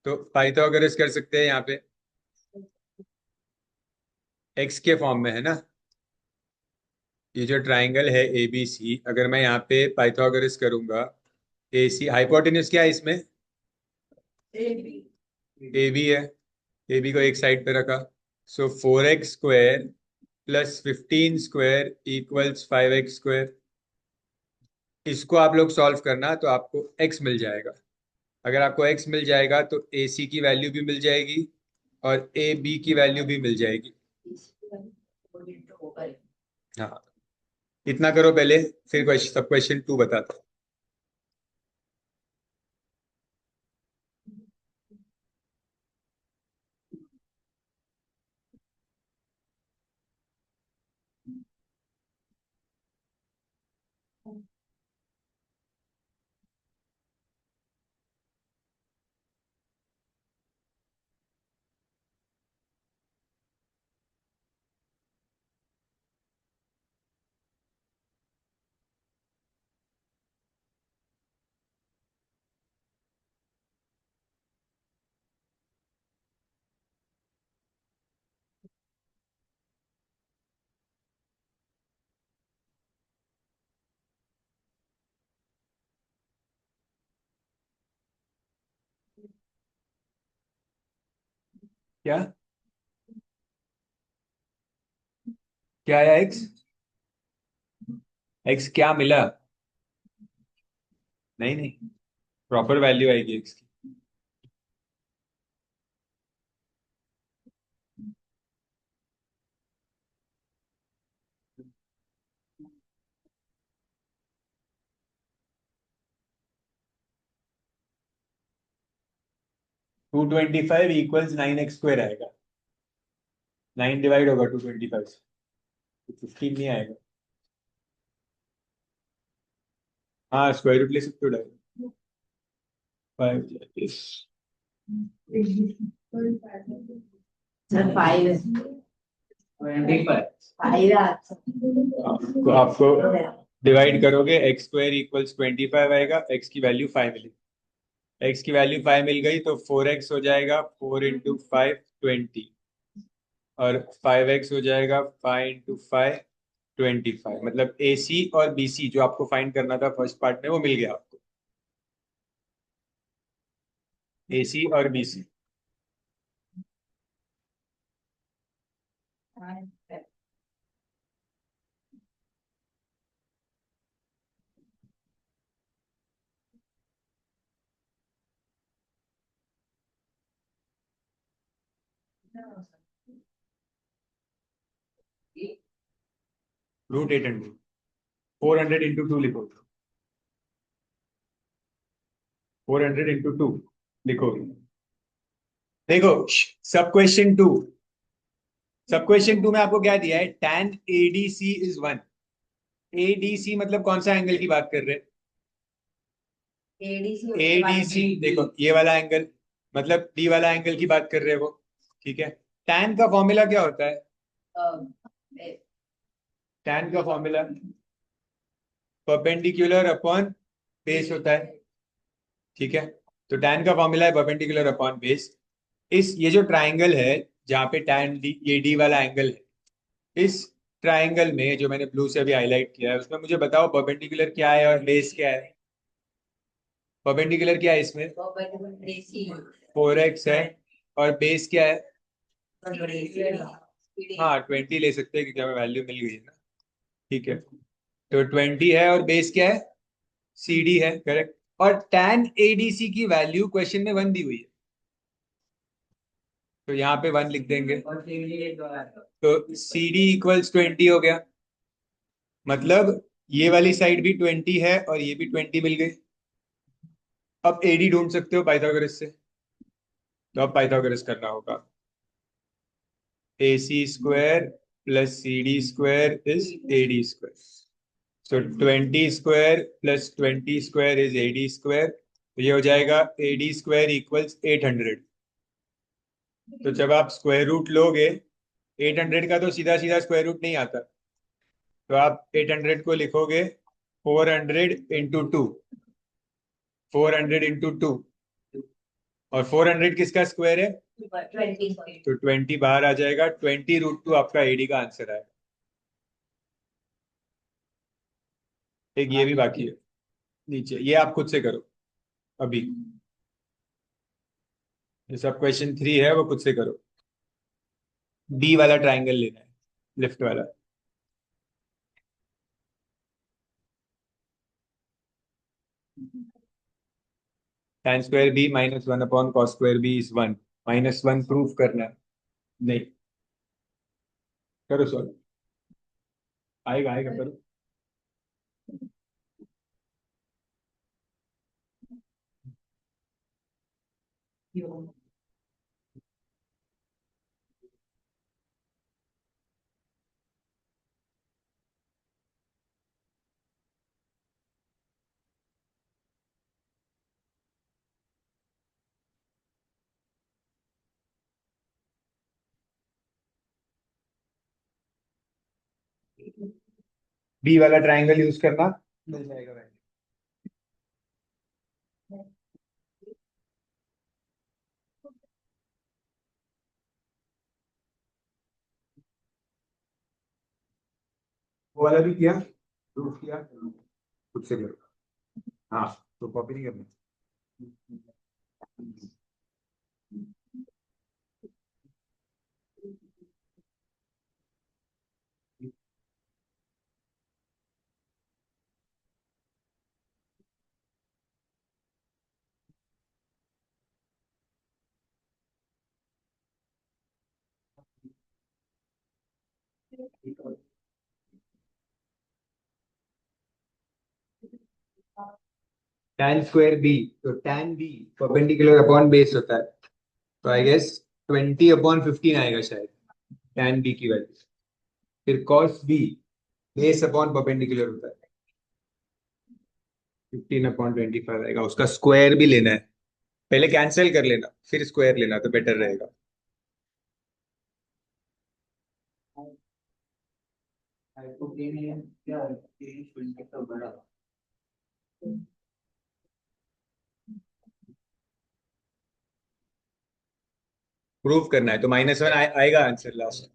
तो पाइथागोरस कर सकते हैं यहाँ पे, x के फॉर्म में है ना। ये जो ट्राइंगल है ABC, अगर मैं यहाँ पे पाइथागोरस करूंगा, AC हाइपोटेन्यूज क्या है इसमें, AB है। AB को एक साइड पे रखा। सो 4x² + 15² = 5x²। इसको आप लोग सॉल्व करना तो आपको x मिल जाएगा। अगर आपको x मिल जाएगा तो AC की वैल्यू भी मिल जाएगी और AB की वैल्यू भी मिल जाएगी। हाँ, इतना करो पहले, फिर क्वेश्चन सब क्वेश्चन 2 बताता हूँ। क्या क्या आया एक्स? एक्स क्या मिला? नहीं नहीं, प्रॉपर वैल्यू आएगी एक्स की। 225 इक्वल्स 9x² आएगा। 9 डिवाइड होगा 225 से, तो 15 नहीं आएगा। हाँ, स्क्वायर रूट ले सकते हो डायरेक्ट। 5
सर 5 है।
तो आपको डिवाइड करोगे, x² इक्वल्स 25 आएगा, x की वैल्यू 5 मिलेगी। x की वैल्यू 5 मिल गई तो 4x हो जाएगा, 4 इंटू 5 20, और 5x हो जाएगा 5 इंटू 5 25। मतलब AC और BC जो आपको फाइंड करना था फर्स्ट पार्ट में वो मिल गया आपको। AC और BC। रूट 800, 400 इंटू 2 लिखो, 400 इंटू 2 लिखोगे। देखो, सब क्वेश्चन 2, सब क्वेश्चन 2 में आपको क्या दिया है? tan ADC is 1। ADC मतलब कौन सा एंगल की बात कर रहे हैं? ADC देखो, ये वाला एंगल, मतलब D वाला एंगल की बात कर रहे हैं वो। ठीक है, tan का फॉर्मूला क्या होता है? tan का फॉर्मूला परपेंडिकुलर अपॉन बेस होता है। ठीक है, तो tan का फॉर्मूला है परपेंडिकुलर अपॉन बेस। इस ये जो ट्राइंगल है, जहां पे tan D, ये D वाला एंगल है, इस ट्राइंगल में जो मैंने ब्लू से अभी हाईलाइट किया है, उसमें मुझे बताओ परपेंडिकुलर क्या है और बेस क्या है? परपेंडिकुलर क्या है इसमें? 4x है, और बेस क्या है? हाँ, 20 ले सकते हैं क्योंकि हमें वैल्यू मिल गई है ना। ठीक है, तो 20 है और बेस क्या है? CD है, करेक्ट। और tan ADC की वैल्यू क्वेश्चन में 1 दी हुई है, तो यहाँ पे 1 लिख देंगे। तो CD इक्वल्स 20 हो गया, मतलब ये वाली साइड भी 20 है और ये भी 20 मिल गई। अब AD ढूंढ सकते हो पाइथागोरस से, तो अब पाइथागोरस करना होगा। AC² plus CD² is AD²। So 20² plus 20² is AD²। तो ये हो जाएगा AD² इक्वल्स 800। तो जब आप स्क्वायर रूट लोगे, 800 का तो सीधा सीधा स्क्वायर रूट नहीं आता, तो आप 800 को लिखोगे 400 इंटू 2, 400 इंटू 2, और 400 किसका स्क्वायर है? तो 20 बाहर आ जाएगा, 20√2 आपका AD का आंसर है। एक ये भी बाकी है नीचे, ये आप खुद से करो अभी। ये सब क्वेश्चन 3 है, वो खुद से करो। डी वाला ट्राइंगल लेना है, लिफ्ट वाला। tan² B -1 upon cos² B is 1। -1 proof करना है। नहीं, करो सॉल्व। आएगा आएगा करो। बी वाला ट्रायंगल यूज करना, मिल जाएगा वैल्यू। वो वाला भी किया, प्रूफ किया, खुद से करो। हाँ, तो कॉपी नहीं करना। tan स्क्वायर बी, तो tan B perpendicular upon base होता है, तो आई गेस 20/15 आएगा शायद tan बी की वैल्यू। फिर cos B base upon perpendicular होता है, 15/25 आएगा। उसका स्क्वायर भी लेना है, पहले कैंसिल कर लेना फिर स्क्वायर लेना तो बेटर रहेगा। प्रूव करना है तो -1 आएगा आंसर लास्ट।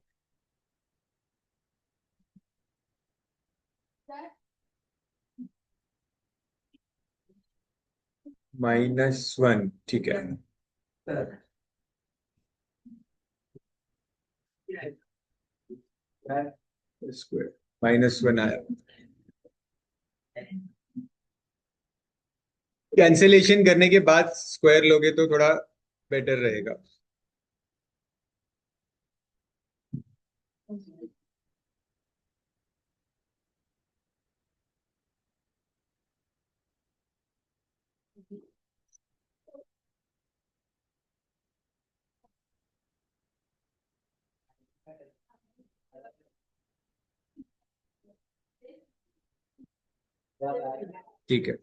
-1 ठीक है। स्क्वायर -1 आया। कैंसिलेशन करने के बाद स्क्वायर लोगे तो थोड़ा बेटर रहेगा। ठीक है।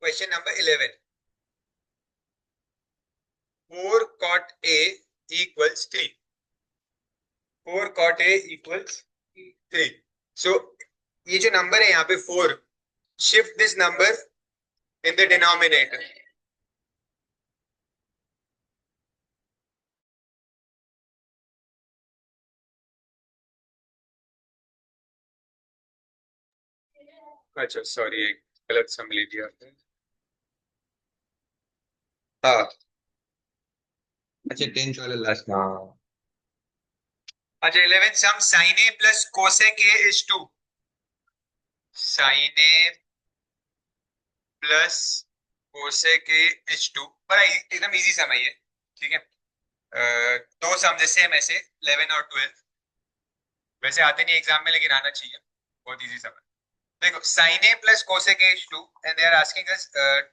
Question number 11, 4 cot A equals 3, 4 cot A equals 3। सो ये जो नंबर है यहाँ पे 4, shift this number in the denominator. अच्छा सॉरी, एक गलत सम ले लिया। हाँ, अच्छा 10 वाला लास्ट। हाँ, अच्छा 11, सम sin A plus cosec A is 2, sin A plus cosec A is 2, बड़ा एकदम इजी सम है ये। ठीक है, दो सम जैसे हम ऐसे 11 और 12, वैसे आते नहीं एग्जाम में लेकिन आना चाहिए, बहुत इजी सम है। देखो sin A plus cosec A is 2 and they are asking us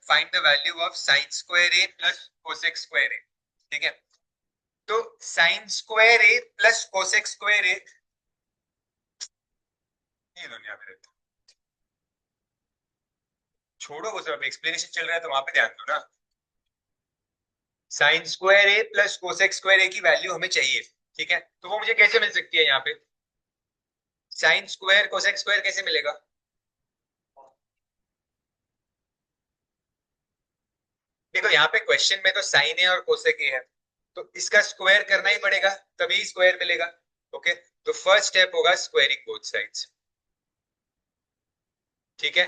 find the value of sin square A plus cosec square A। ठीक है, तो sin square A plus cosec square A ये दुनिया में रहता है। छोड़ो वो सब, एक्सप्लेनेशन चल रहा है तो वहां पे ध्यान दो ना। साइन स्क्वायर ए प्लस कोसेक स्क्वायर ए की वैल्यू हमें चाहिए, ठीक है, तो वो मुझे कैसे मिल सकती है यहाँ पे? साइन स्क्वायर कोसेक स्क्वायर कैसे मिलेगा? देखो यहाँ पे क्वेश्चन में तो साइन ए और कोसेक ए है, तो इसका स्क्वायर करना ही पड़ेगा, तभी स्क्वायर मिलेगा। ओके, तो फर्स्ट स्टेप होगा स्क्वायरिंग बोथ साइड्स, ठीक है।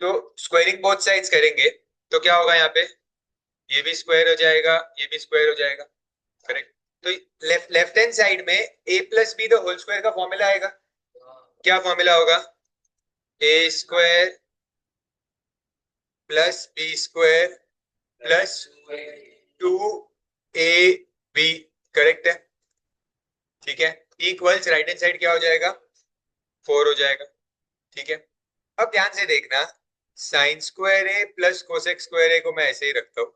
तो स्क्वायरिंग बोथ साइड्स करेंगे तो क्या होगा यहाँ पे? ये भी स्क्वायर हो जाएगा, ये भी स्क्वायर हो जाएगा, करेक्ट। तो लेफ्ट हैंड साइड में a plus b the whole square का फॉर्मूला आएगा। क्या फॉर्मूला होगा? A square plus b square plus 2ab, correct है, ठीक है। इक्वल्स राइट हैंड साइड क्या हो जाएगा? 4 हो जाएगा, ठीक है। अब ध्यान से देखना, साइन स्क्वायर ए प्लस कोसेक स्क्वायर ए को मैं ऐसे ही रखता हूं,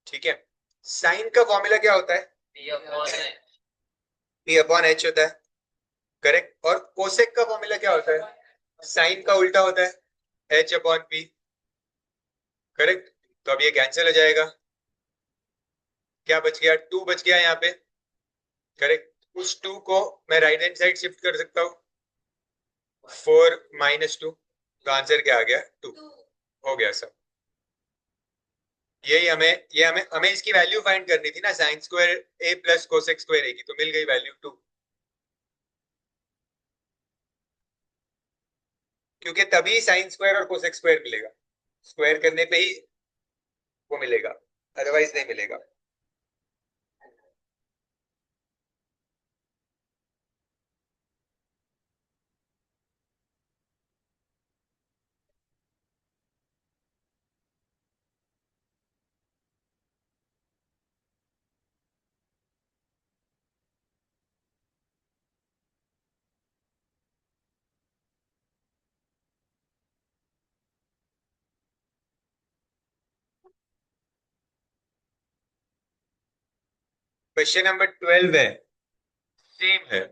ठीक है। साइन का फॉर्मूला क्या होता है? पी अपॉन एच होता है, करेक्ट। और कोसेक का फॉर्मूला क्या होता है? साइन का उल्टा होता है, एच अपॉन पी, करेक्ट। तो अब ये कैंसिल हो जाएगा, क्या बच गया? 2 बच गया यहाँ पे, करेक्ट। उस 2 को मैं राइट हैंड साइड शिफ्ट कर सकता हूँ, 4 - 2, तो आंसर क्या आ गया? 2 हो गया सब। ये हमें इसकी वैल्यू फाइंड करनी थी ना, साइन स्क्वायर ए प्लस कोसेक स्क्वायर ए की, तो मिल गई वैल्यू 2, क्योंकि तभी साइन स्क्वायर और कोसेक स्क्वायर मिलेगा, स्क्वायर करने पे ही वो मिलेगा, अदरवाइज नहीं मिलेगा। क्वेश्चन नंबर 12 है, सेम है।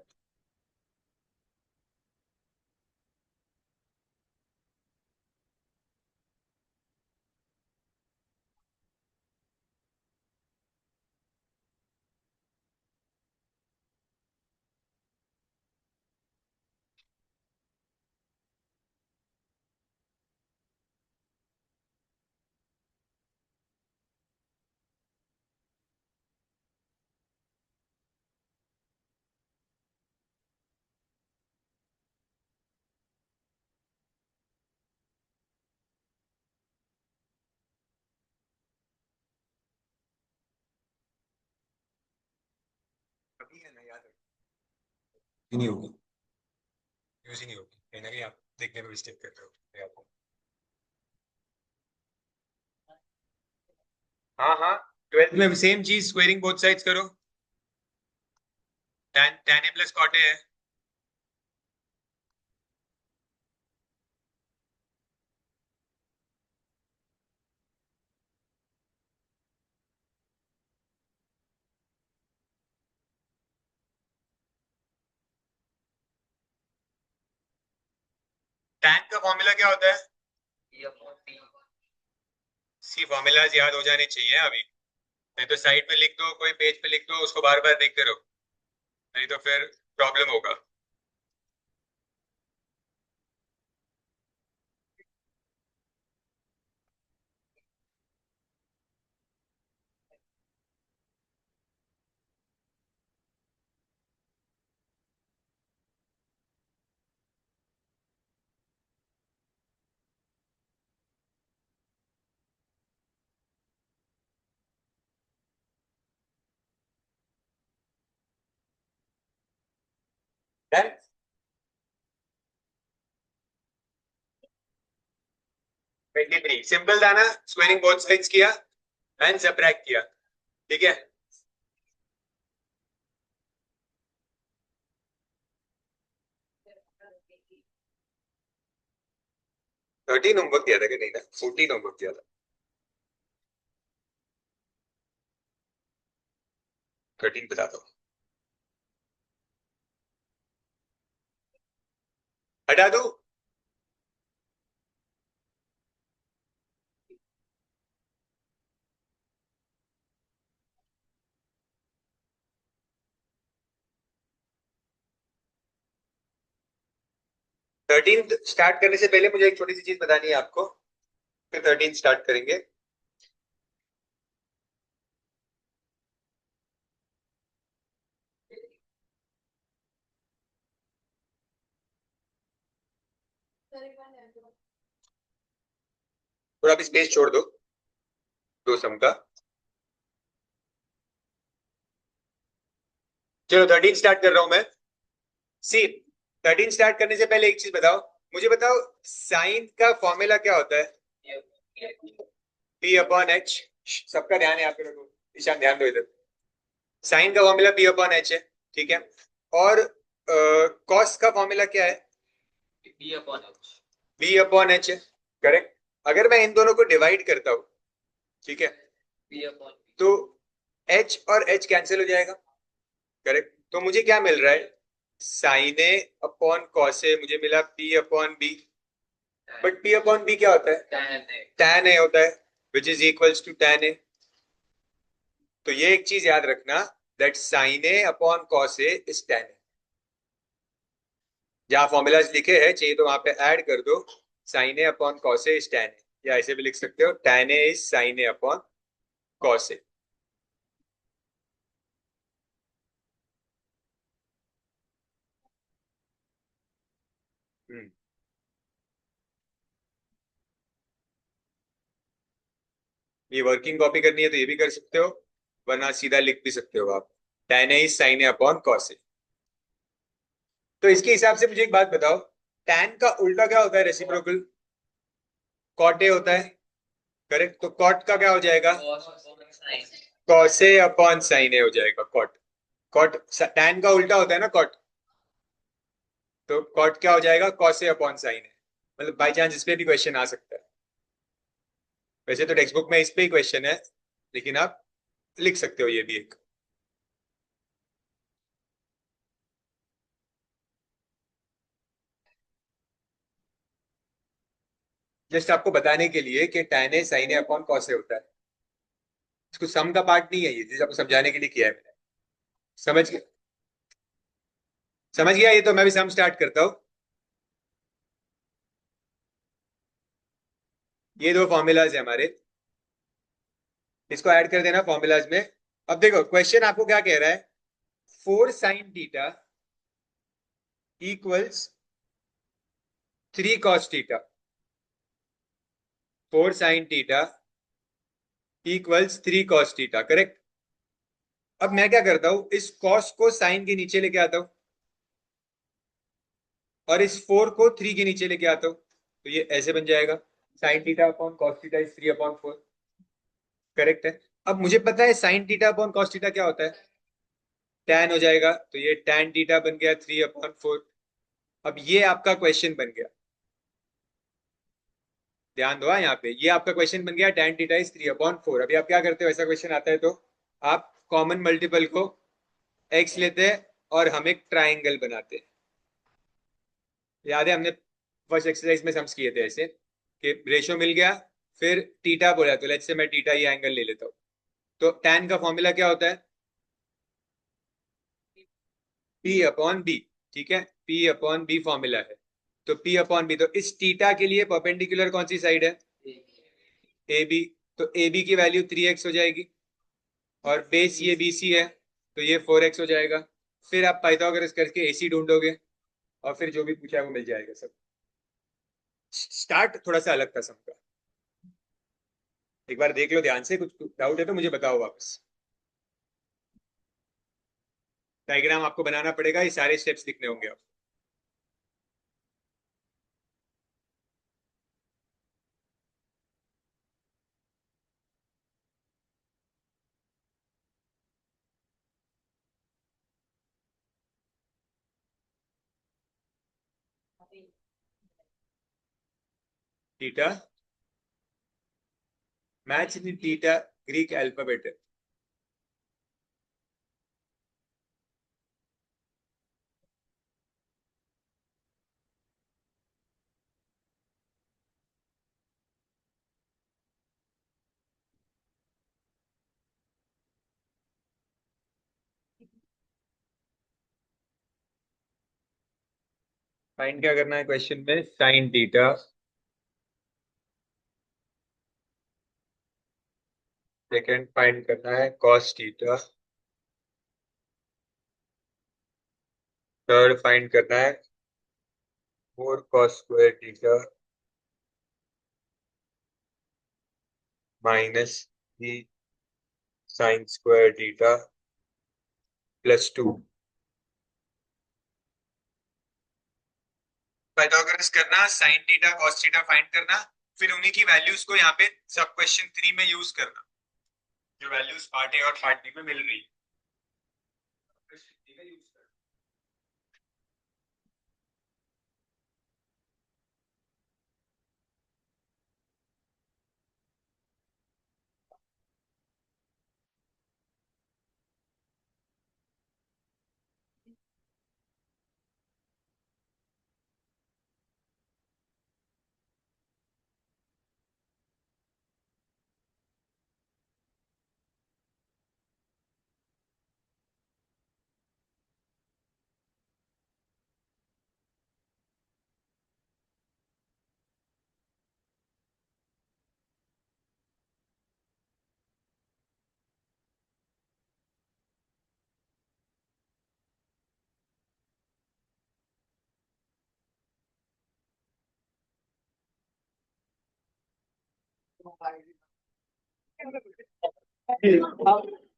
अभी है ना, याद रखो, नहीं होगी, यूज ही नहीं होगी, कहीं ना कहीं आप देखने में मिस्टेक कर रहे हो आपको। हाँ हाँ, 12 में सेम चीज, स्क्वेयरिंग बोथ साइड्स करो, tan a plus cot a है, tan का फॉर्मूला क्या होता है? सी फॉर्मूलाज याद हो जाने चाहिए अभी, नहीं तो साइड में लिख दो, कोई पेज पे लिख दो, उसको बार बार देखते रहो, नहीं तो फिर प्रॉब्लम होगा। डन। 23 सिंपल था ना, स्क्वेयरिंग बोथ साइड्स किया एंड सबट्रैक्ट किया, ठीक है। 13 होमवर्क दिया था कि नहीं था? 14 होमवर्क दिया था, 13 बता दो, हटा दो। 13 स्टार्ट करने से पहले मुझे एक छोटी सी चीज बतानी है आपको, फिर 13 स्टार्ट करेंगे। थोड़ा भी स्पेस छोड़ दो, दो सम का। चलो 13 स्टार्ट कर रहा हूं मैं। सी, 13 स्टार्ट करने से पहले एक चीज बताओ, मुझे बताओ साइन का फॉर्मूला क्या होता है? P upon H. सबका ध्यान यहाँ पे रखो, ईशान ध्यान दो इधर। साइन का फॉर्मूला पी अपॉन एच है, ठीक है। और कॉस का फॉर्मूला क्या है? बी अपॉन एच है, करेक्ट। अगर मैं इन दोनों को डिवाइड करता हूं, ठीक है, तो एच और एच कैंसिल हो जाएगा, करेक्ट। तो मुझे क्या मिल रहा है? Sine a upon cos a मुझे मिला p upon b. But p upon b क्या होता है? टैन ए होता है, which is equals to tan a. तो ये एक चीज याद रखना, that sine a upon cos a is tan a. जहां फॉर्मूलाज लिखे हैं चाहिए तो वहां पे ऐड कर दो, sine a upon cos a is tan a, या ऐसे भी लिख सकते हो tan a is sine a upon cos a. ये वर्किंग कॉपी करनी है तो ये भी कर सकते हो, वरना सीधा लिख भी सकते हो आप, tan A is sin A upon cos ए। तो इसके हिसाब से मुझे एक बात बताओ, tan का उल्टा क्या होता है? रेसिप्रोकल cot ए होता है, करेक्ट। तो cot का क्या हो जाएगा? cos ए अपॉन sin ए हो जाएगा cot। cot tan का उल्टा होता है ना cot, तो cot क्या हो जाएगा? cos ए अपॉन sin ए। मतलब बाई चांस इस पे भी क्वेश्चन आ सकता है, वैसे तो टेक्स्ट बुक में इस पे ही क्वेश्चन है, लेकिन आप लिख सकते हो ये भी एक। जस्ट आपको बताने के लिए कि tan ए sin ए अपॉन cos ए होता है। इसको सम का पार्ट नहीं है, ये चीज आपको समझाने के लिए किया है मैंने। समझ गया? समझ गया? ये तो मैं भी सम स्टार्ट करता हूँ। ये दो फॉर्मूलाज है हमारे, इसको ऐड कर देना फॉर्मूलाज में। अब देखो क्वेश्चन आपको क्या कह रहा है, 4 sin theta equals 3 cos theta. 4 sin theta equals 3 cos theta, correct. अब मैं क्या करता हूं, इस कॉस को साइन के नीचे लेके आता हूं, और इस 4 को 3 के नीचे लेके आता हूं, तो ये ऐसे बन जाएगा, sin theta upon cos theta is 3/4, correct है। अब मुझे पता है sin theta upon cos theta क्या होता है, tan हो जाएगा, तो ये tan थीटा बन गया 3/4। अब ये आपका क्वेश्चन बन गया, ध्यान दो यहाँ पे, ये आपका क्वेश्चन बन गया tan थीटा इज 3/4। अभी आप क्या करते हो, ऐसा क्वेश्चन आता है तो आप कॉमन मल्टीपल को x लेते हैं और हम एक ट्राइंगल बनाते हैं। याद है हमने फर्स्ट एक्सरसाइज में सम्स किए थे ऐसे, कि रेशो मिल गया, फिर थीटा बोला तो लेट्स से मैं थीटा ये एंगल ले लेता हूँ। तो tan का फॉर्मूला क्या होता है? P अपॉन बी, ठीक है, P अपॉन बी फॉर्मूला है। तो P अपॉन बी, तो इस थीटा के लिए परपेंडिकुलर कौन सी साइड है? A B. तो ए बी की वैल्यू 3x हो जाएगी, और बेस ये बी सी है, तो ये 4x हो जाएगा। फिर आप पाइथागोरस करके AC ढूंढोगे, और फिर जो भी पूछा है वो मिल जाएगा सब। स्टार्ट थोड़ा सा अलग था सबका, एक बार देख लो ध्यान से, कुछ डाउट है तो मुझे बताओ वापस। डायग्राम आपको बनाना पड़ेगा, ये सारे स्टेप्स लिखने होंगे आप। थीटा मैच इन थीटा ग्रीक अल्फाबेट। फाइंड क्या करना है क्वेश्चन में? Sine theta. सेकंड फाइंड करना है कॉस थीटा। थर्ड फाइंड करना है 4 cos² theta minus 3 sin² theta +2। Pythagoras करना, sine theta cos theta find करना, फिर उन्हीं की वैल्यूज को यहाँ पे सब क्वेश्चन 3 में यूज करना, जो वैल्यूज पार्ट ए और पार्ट बी में मिल रही है। क्वेश्चन 3 में यूज करना।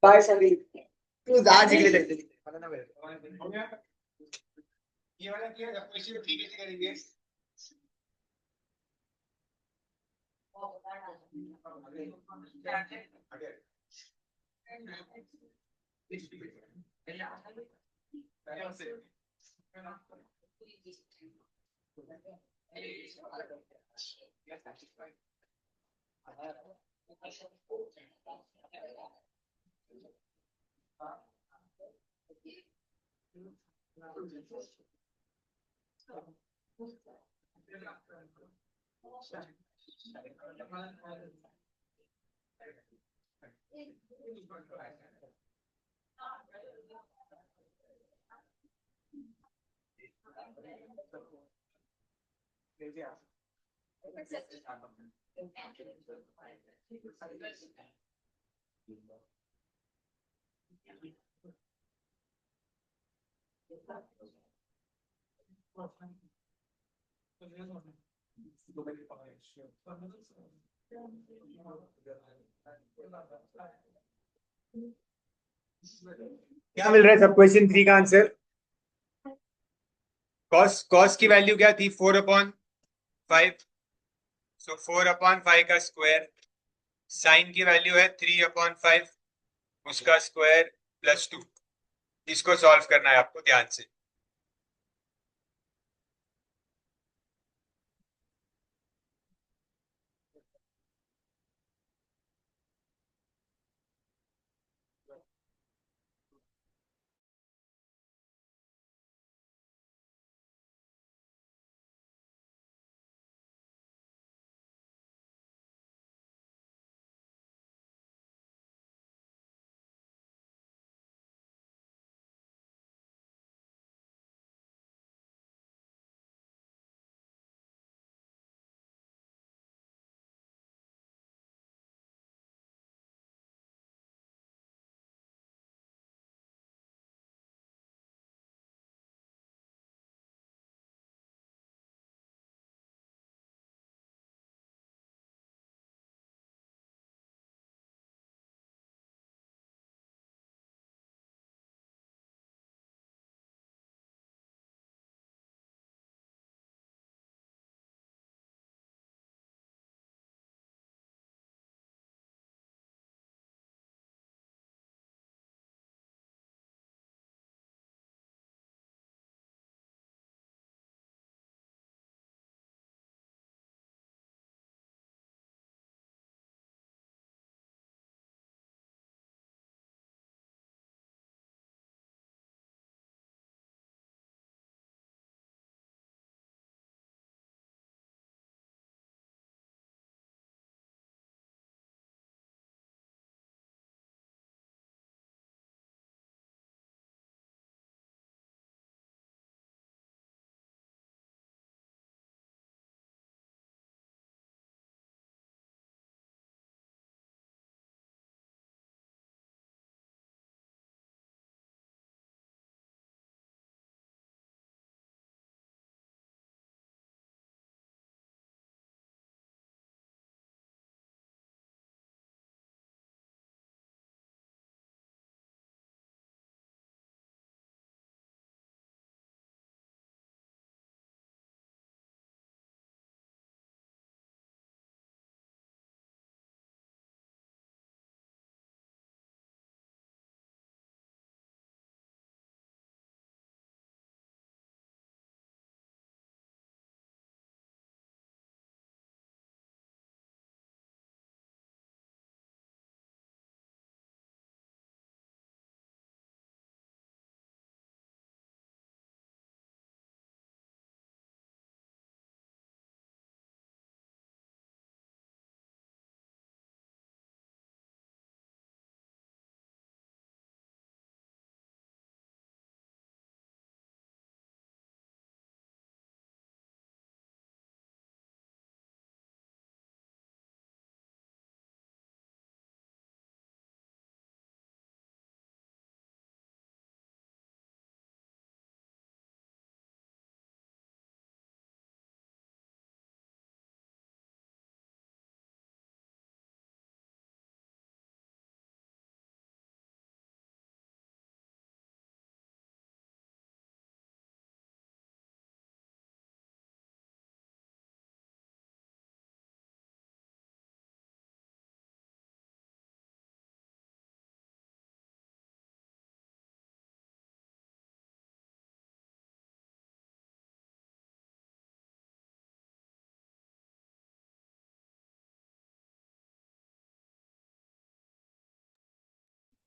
बाय सभी तू आज के लिए लगती है ना मेरे
हो गया? ये वाला किया, अब क्वेश्चन 3 कैसे करेंगे? क्या मिल रहा है सब क्वेश्चन 3 का आंसर? कॉस की वैल्यू क्या थी? 4/5। सो 4/5 का स्क्वायर। साइन की वैल्यू है 3/5, उसका स्क्वायर +2। इसको सॉल्व करना है आपको ध्यान से।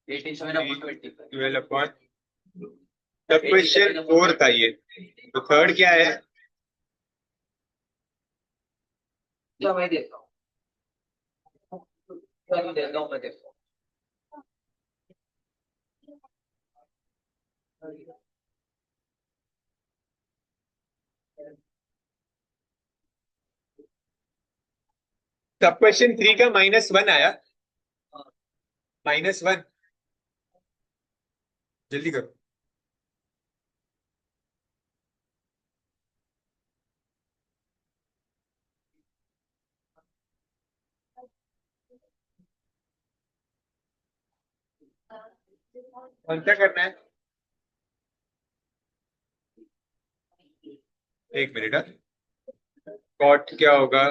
12 अपॉन, तब क्वेश्चन 4 था ये, तो थर्ड क्या है?
तो मैं देखता हूँ, मैं देखता हूँ, मैं देखता हूँ।
सब क्वेश्चन 3 का -1 आया, -1, जल्दी करो। कौन सा करना है? एक मिनट, कॉट क्या होगा?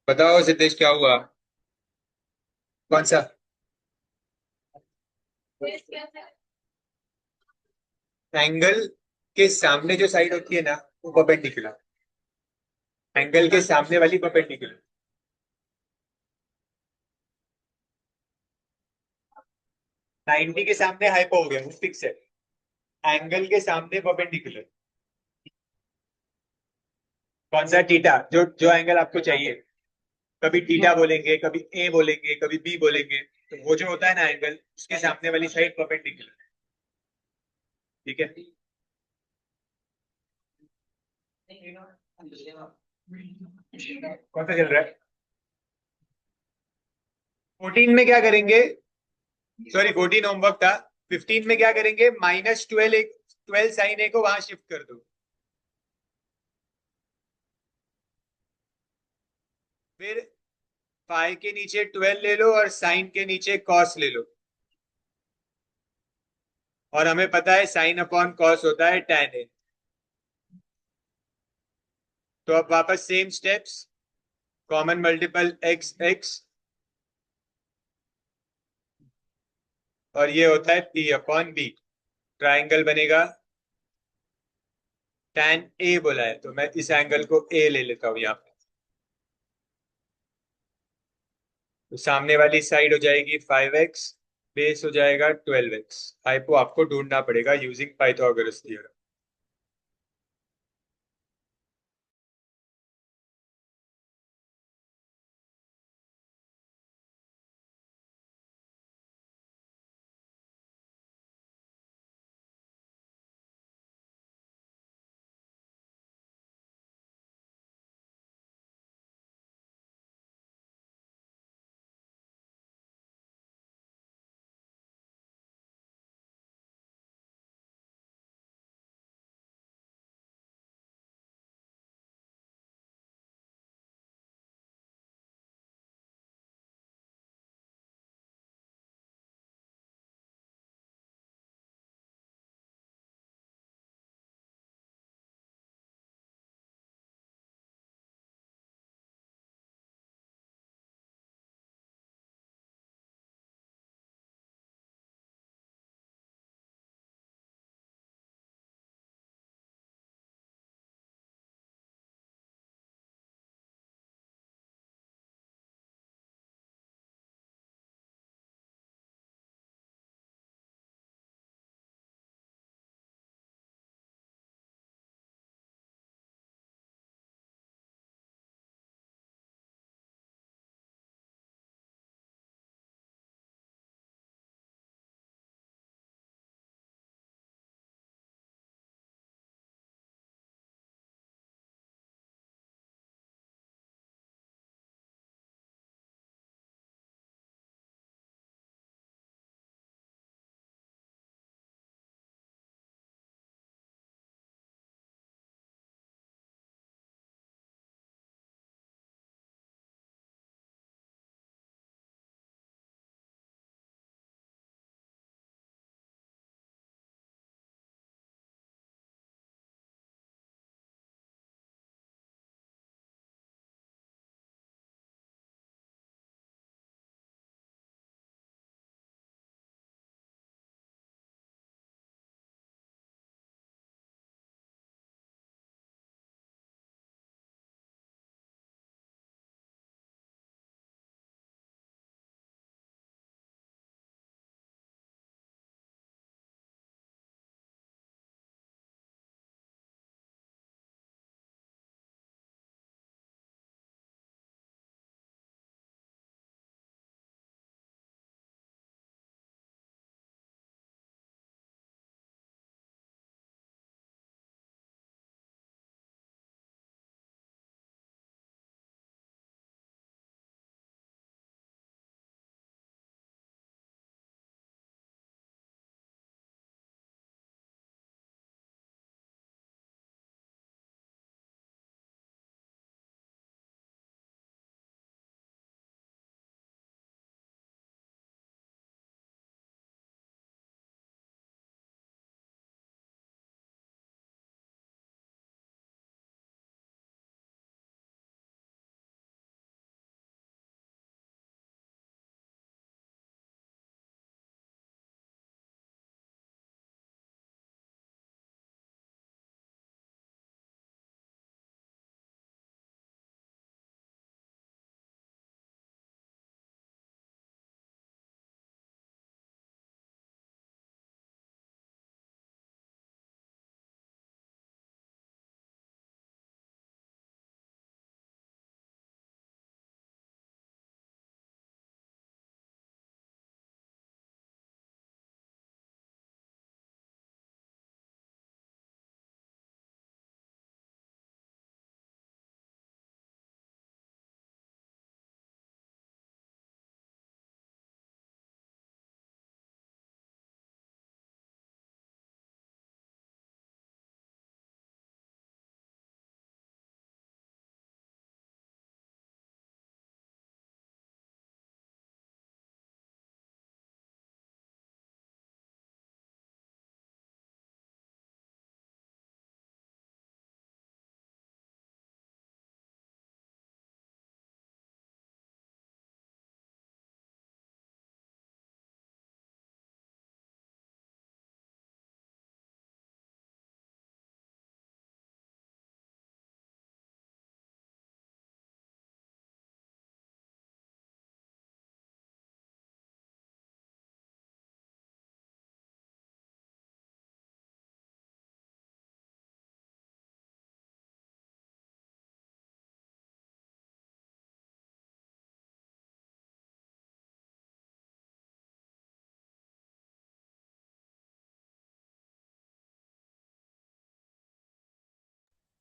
बताओ सिद्धेश, क्या हुआ? कौन सा? एंगल के सामने जो साइड होती है ना, वो परपेंडिकुलर, एंगल के सामने वाली परपेंडिकुलर। 90 के सामने हाइपो हो गया, वो फिक्स है। एंगल के सामने परपेंडिकुलर, कौन सा? थीटा, जो जो एंगल आपको चाहिए। कभी थीटा बोलेंगे, कभी ए बोलेंगे, कभी बी बोलेंगे, तो वो जो होता है ना एंगल, उसके सामने वाली साइड परपेंडिकुलर। ठीक है? कौन सा चल रहा है? 14 में क्या करेंगे? सॉरी, 14 होमवर्क था। 15 में क्या करेंगे? -12, 12 साइन ए को वहां शिफ्ट कर दो। फिर फाइ के नीचे 12 ले लो और साइन के नीचे कॉस ले लो। और हमें पता है साइन अपॉन कॉस होता है tan ए। तो अब वापस same steps, common multiple x x, और ये होता है p अपॉन b। ट्राइंगल बनेगा, tan a बोला है तो मैं इस एंगल को a ले लेता हूं यहाँ पे। तो सामने वाली साइड हो जाएगी 5x, बेस हो जाएगा 12x। हाइपो आपको ढूंढना पड़ेगा यूजिंग पाइथागोरस थ्योरम।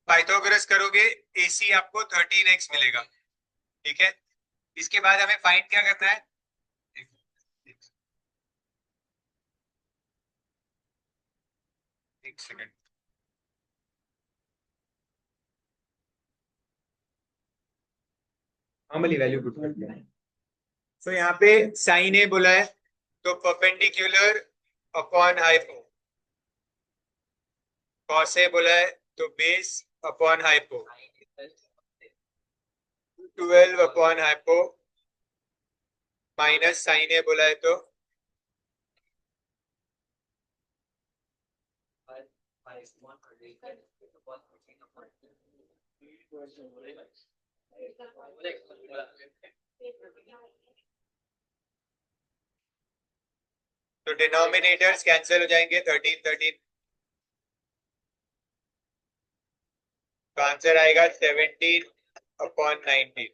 पाइथागोरस करोगे AC आपको 13x मिलेगा, ठीक है। इसके बाद हमें फाइंड क्या करना है, एक सेकेंड। नॉर्मली वैल्यू पुट करते हैं। तो यहाँ पे साइन ए बोला है, तो perpendicular upon hypo, cos a बोला है तो base upon hypo, 12 upon hypo minus sine a बोला है तो डिनोमिनेटर्स कैंसिल हो जाएंगे, 13 13, तो आंसर आएगा 17 अपॉन 19।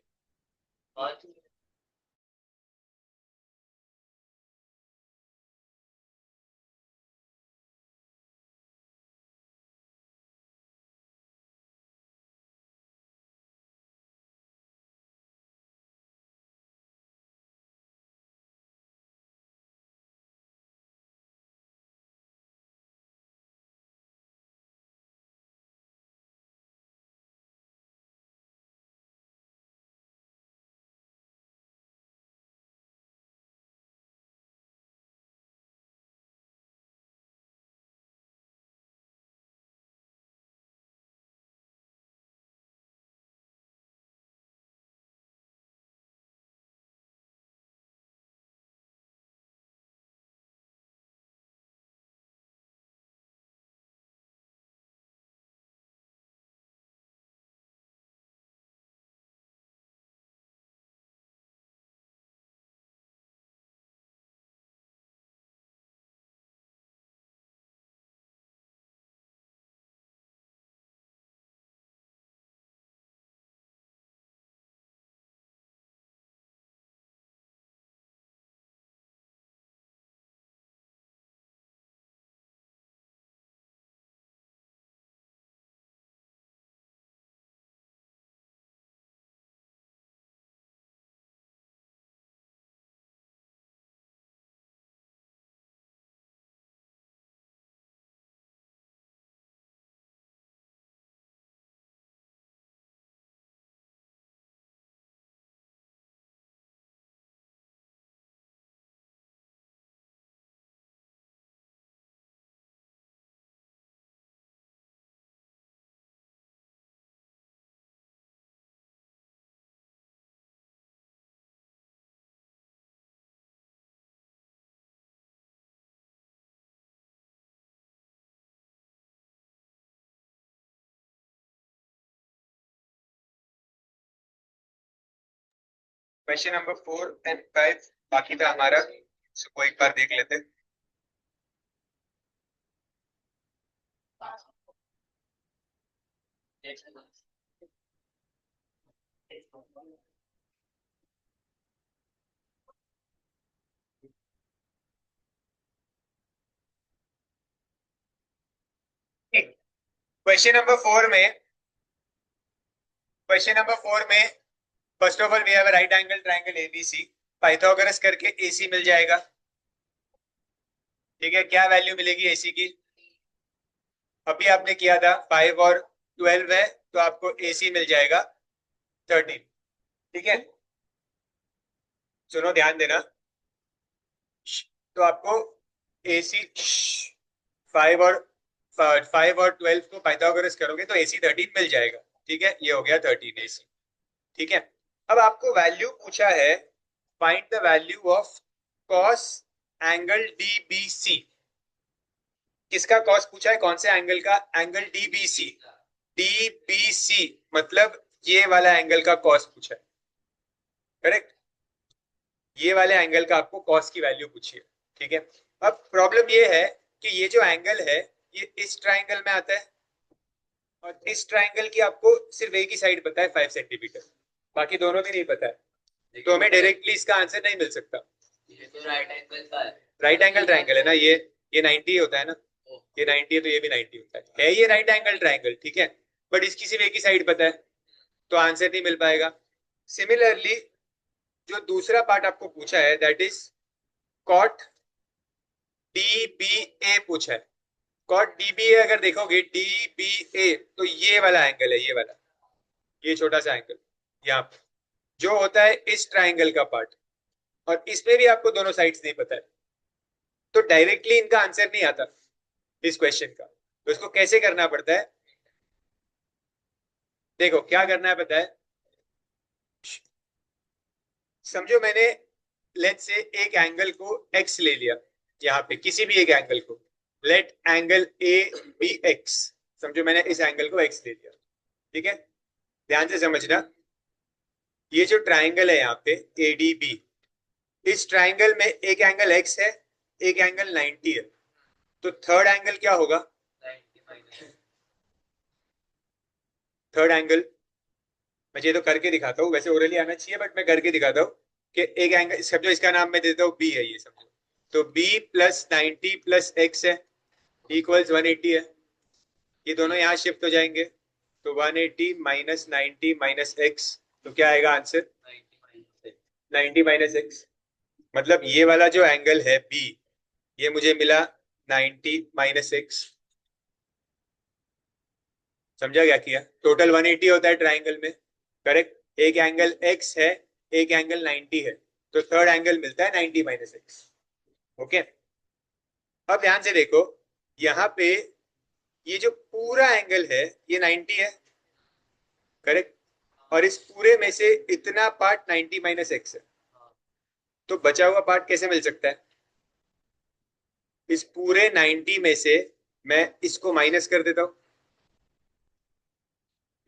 क्वेश्चन नंबर 4 एंड 5 बाकी था हमारा, इसको एक बार देख लेते हैं। क्वेश्चन नंबर 4 में, क्वेश्चन नंबर 4 में first of all we have a right angle triangle A B C, Pythagoras करके AC मिल जाएगा, ठीक है। क्या वैल्यू मिलेगी AC की, अभी आपने किया था 5 और 12 है, तो आपको AC मिल जाएगा 13, ठीक है। सुनो ध्यान देना, तो आपको AC 5 और 12 को पाइथागोरस करोगे तो AC 13 मिल जाएगा, ठीक है। ये हो गया 13 AC, ठीक है। अब आपको वैल्यू पूछा है, find the value of cos angle DBC। किसका कॉस पूछा है, कौन से एंगल का, एंगल DBC। DBC मतलब ये वाला एंगल का कॉस पूछा है, करेक्ट। ये वाले एंगल का आपको कॉस की वैल्यू पूछी है, ठीक है। अब प्रॉब्लम ये है कि ये जो एंगल है ये इस ट्राइंगल में आता है, और इस ट्राइंगल की आपको सिर्फ एक ही साइड पता है 5 सेंटीमीटर, बाकी दोनों भी नहीं पता है, तो हमें डायरेक्टली इसका आंसर नहीं मिल सकता।
राइट एंगल का है,
राइट एंगल ट्राइंगल है ना ये 90 होता है ना, ये 90 है तो ये भी 90 होता है ये राइट एंगल ट्राइंगल, ठीक है। बट इसकी सिर्फ एक ही साइड पता है, तो आंसर नहीं मिल पाएगा। सिमिलरली जो दूसरा पार्ट आपको पूछा है दैट इज कॉट DBA पूछा है। कॉट DBA अगर देखोगे DBA तो ये वाला एंगल है, ये वाला, ये छोटा सा एंगल यहाँ पे जो होता है इस ट्राइंगल का पार्ट, और इसमें भी आपको दोनों साइड्स नहीं पता है, तो डायरेक्टली इनका आंसर नहीं आता इस क्वेश्चन का। तो इसको कैसे करना पड़ता है, देखो क्या करना है पता है। समझो मैंने लेट से एक एंगल को x ले लिया, यहाँ पे किसी भी एक एंगल को, let angle A B x, समझो मैंने इस एंगल को x ले लिया, ठीक है। ध्यान से समझना, ये जो ट्राइंगल है यहाँ पे ADB, इस ट्राइंगल में एक एंगल x है, एक एंगल 90 है, तो थर्ड एंगल क्या होगा, थर्ड एंगल मैं ये तो करके दिखाता हूँ, वैसे ओरली आना चाहिए बट मैं करके दिखाता हूँ कि एक एंगल समझो, इसका नाम मैं देता हूँ B है, ये समझो, तो B प्लस 90 प्लस x है इक्वल्स 180 है, ये दोनों यहाँ शिफ्ट हो जाएंगे, तो 180 माइनस 90 माइनस x, तो क्या आएगा आंसर 90 माइनस x। मतलब ये वाला जो एंगल है B, ये मुझे मिला 90 माइनस x। समझा क्या किया, टोटल 180 होता है ट्राइंगल में, करेक्ट। एक एंगल x है, एक एंगल 90 है, तो थर्ड एंगल मिलता है 90 माइनस x। ओके, अब ध्यान से देखो, यहाँ पे ये जो पूरा एंगल है ये 90 है, करेक्ट, और इस पूरे में से इतना पार्ट 90 माइनस x है, तो बचा हुआ पार्ट कैसे मिल सकता है, इस पूरे 90 में से मैं इसको माइनस कर देता हूं,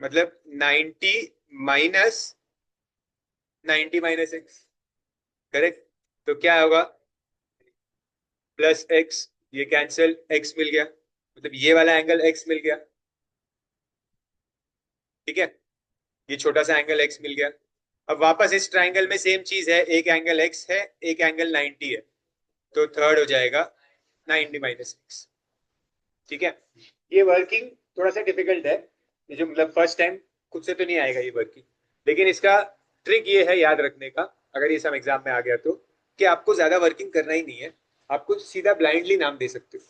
मतलब 90 माइनस 90 माइनस x, करेक्ट, तो क्या होगा प्लस x, ये कैंसिल, x मिल गया, मतलब ये वाला एंगल x मिल गया, ठीक है, ये छोटा सा एंगल x मिल गया। अब वापस इस ट्राइंगल में सेम चीज है, एक एंगल x है, एक एंगल 90 है, तो थर्ड हो जाएगा 90 माइनस x, ठीक है। ये वर्किंग थोड़ा सा डिफिकल्ट है, ये जो मतलब फर्स्ट टाइम खुद से तो नहीं आएगा ये वर्किंग, लेकिन इसका ट्रिक ये है याद रखने का, अगर ये सब एग्जाम में आ गया तो, कि आपको ज्यादा वर्किंग करना ही नहीं है, आपको सीधा ब्लाइंडली नाम दे सकते हो,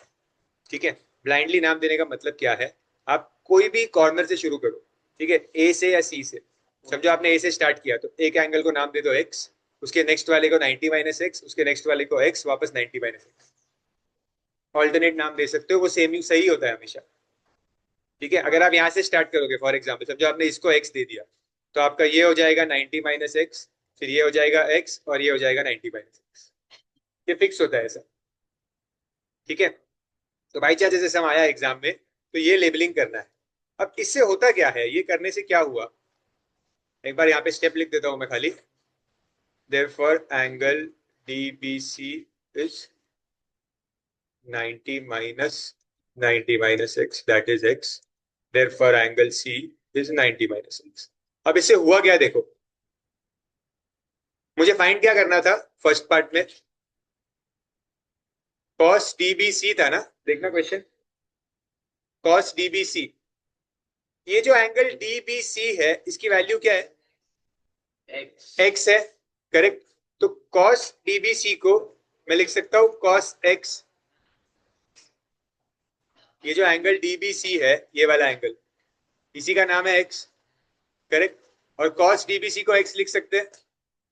ठीक है। ब्लाइंडली नाम देने का मतलब क्या है, आप कोई भी कॉर्नर से शुरू करो, ठीक है, ए से या सी से, समझो आपने ए से स्टार्ट किया, तो एक एंगल को नाम दे दो x, उसके नेक्स्ट वाले को 90 माइनस x, उसके नेक्स्ट वाले को x, वापस 90 माइनस x, ऑल्टरनेट नाम दे सकते हो, वो सेम ही सही होता है हमेशा, ठीक है। अगर आप यहाँ से स्टार्ट करोगे, फॉर एग्जाम्पल समझो आपने इसको x दे दिया, तो आपका ये हो जाएगा 90 माइनस x, फिर ये हो जाएगा x, और ये हो जाएगा 90 माइनस x, ये फिक्स होता है ऐसा, ठीक है। तो भाई चार्ज जैसे हम आया एग्जाम में, तो ये लेबलिंग करना है। अब इससे होता क्या है, ये करने से क्या हुआ, एक बार यहाँ पे स्टेप लिख देता हूं मैं खाली, therefore angle DBC is 90 minus 90 minus x, that is x, therefore angle C is 90 minus x। अब इससे हुआ क्या देखो, मुझे फाइंड क्या करना था फर्स्ट पार्ट में, cos DBC था ना, देखना क्वेश्चन, cos DBC, ये जो एंगल DBC है इसकी वैल्यू क्या है, x है, करेक्ट, तो cos DBC को मैं लिख सकता हूं cos x, ये जो एंगल DBC है ये वाला एंगल, इसी का नाम है x, करेक्ट, और cos DBC को x लिख सकते हैं,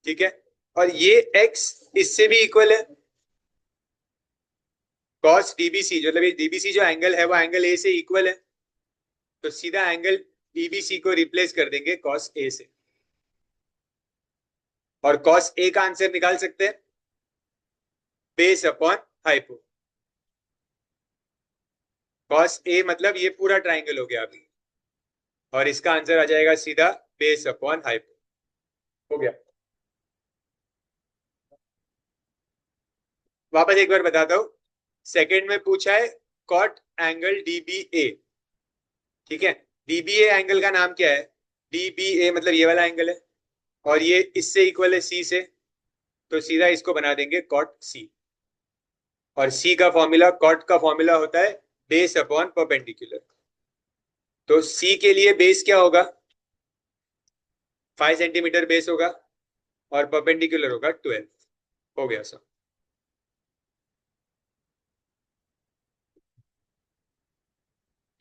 ठीक है, और ये x इससे भी इक्वल है, cos DBC मतलब ये DBC जो एंगल है वो एंगल A से इक्वल है, तो सीधा एंगल DBC को रिप्लेस कर देंगे cos A से, और cos A का आंसर निकाल सकते हैं base upon hypo, cos A मतलब ये पूरा ट्राइंगल हो गया अभी, और इसका आंसर आ जाएगा सीधा बेस अपॉन हाइपो, हो गया। वापस एक बार बताता हूं, सेकंड में पूछा है कॉट एंगल DBA, ठीक है, DBA एंगल का नाम क्या है, DBA मतलब ये वाला एंगल है, और ये इससे इक्वल है C से, तो सीधा इसको बना देंगे कॉट C, और C का फॉर्मूला, कॉट का फॉर्मूला होता है बेस अपॉन परपेंडिकुलर, तो सी के लिए बेस क्या होगा? 5 सेंटीमीटर बेस होगा और परपेंडिकुलर होगा 12। हो गया सर।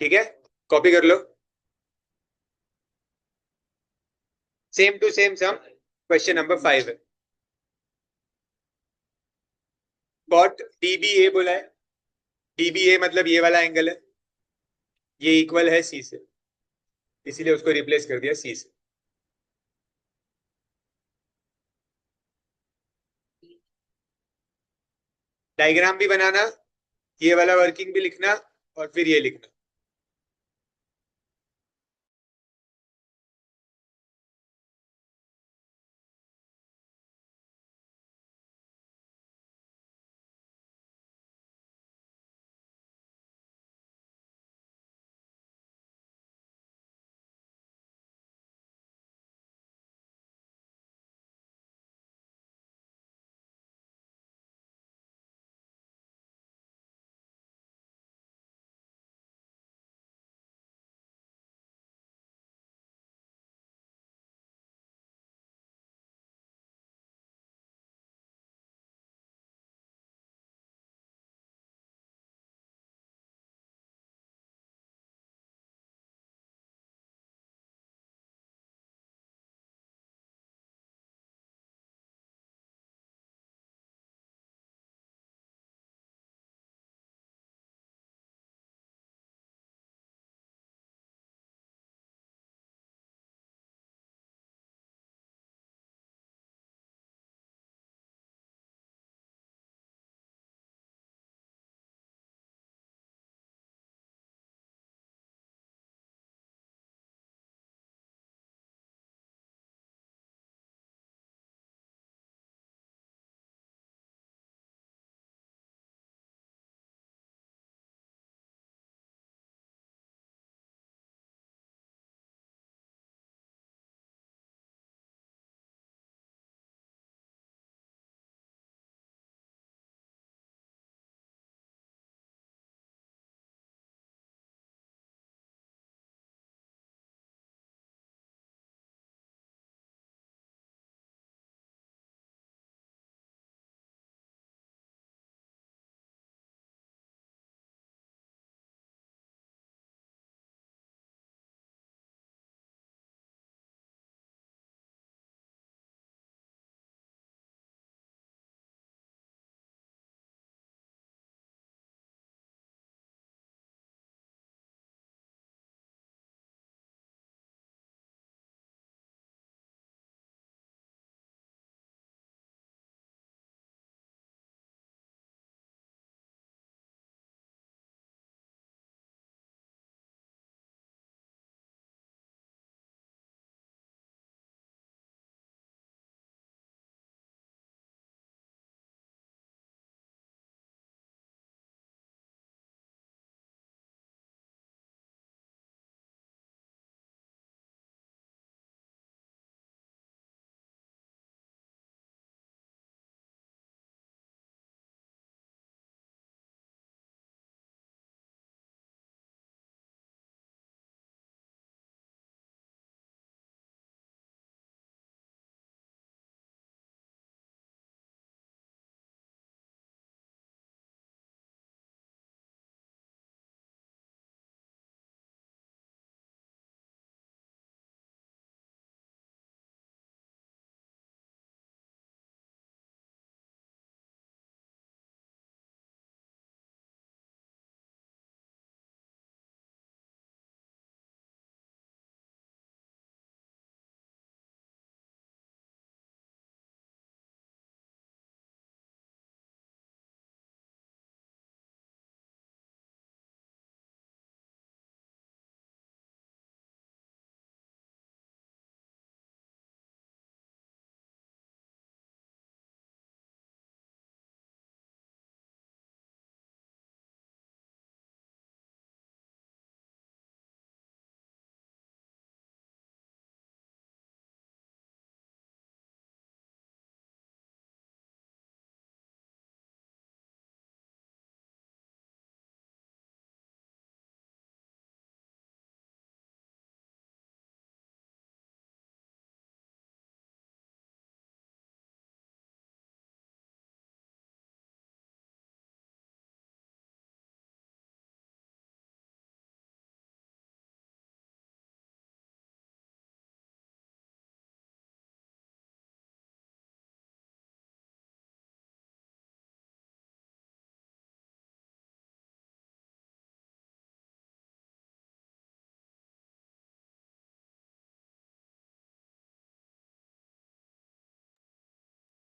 ठीक है, कॉपी कर लो। Same to same sum question number 5 है। कॉट डीबीए बोला है। डीबीए मतलब ये वाला एंगल है, ये इक्वल है सी से, इसीलिए उसको रिप्लेस कर दिया सी से। डायग्राम भी बनाना, ये वाला वर्किंग भी लिखना और फिर ये लिखना।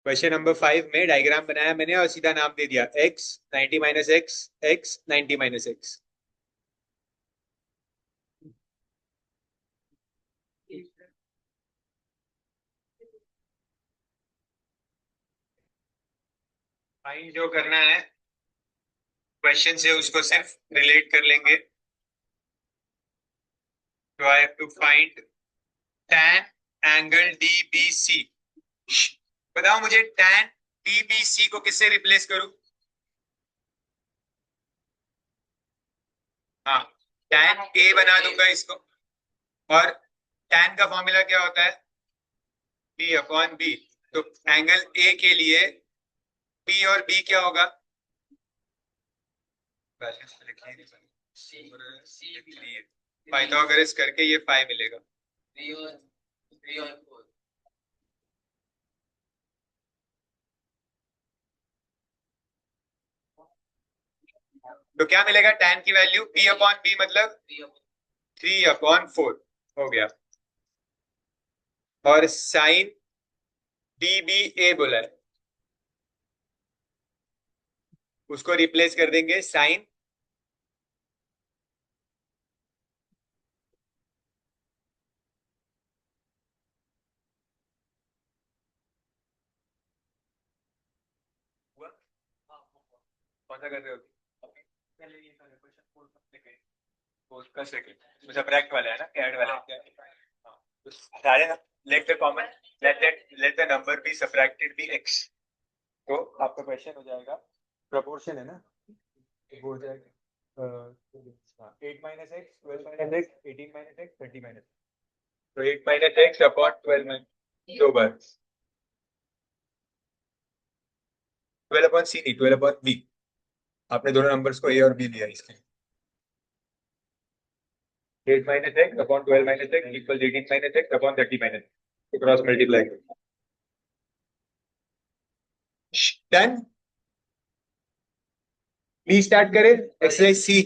क्वेश्चन नंबर 5 में डायग्राम बनाया मैंने और सीधा नाम दे दिया x 90 minus x x 90 minus x. Find जो करना है क्वेश्चन से उसको सिर्फ रिलेट कर लेंगे। तो I have to find tan angle DBC। बताओ मुझे tan DBC को किससे रिप्लेस करूं? हाँ, tan A बना दूंगा इसको। और tan का फॉर्मूला क्या होता है? P upon B। तो एंगल A के लिए P और B क्या होगा? पाइथागोरस करके ये फाइव मिलेगा।
3 और 4
तो क्या मिलेगा tan की वैल्यू? P अपॉन B मतलब 3/4 हो गया। और साइन DBA बोला है, उसको रिप्लेस कर देंगे साइन कौन सा कर रहे हो? उसका सेकंड सब्ट्रैक्ट वाला है ना, ऐड वाला है। हाँ, तो सारे let the common let the number be subtracted be x। तो आपका क्वेश्चन हो जाएगा प्रोपोर्शन है ना, तो वो हो जाएगा 8 minus x 12 minus x 18 minus x 30 minus. तो 8 माइनस एक्स अपॉन 12 माइनस 2 बार 12 अपॉन सी नहीं 12 अपॉन बी। आपने दोनों नंबर्स को ए और बी लिया इसके। 8 minus x upon 12 minus x equal 18 minus x upon 30 minus. तो क्रॉस मल्टीप्लाई करो। डन। बी स्टार्ट करें एक्सरसाइज सी।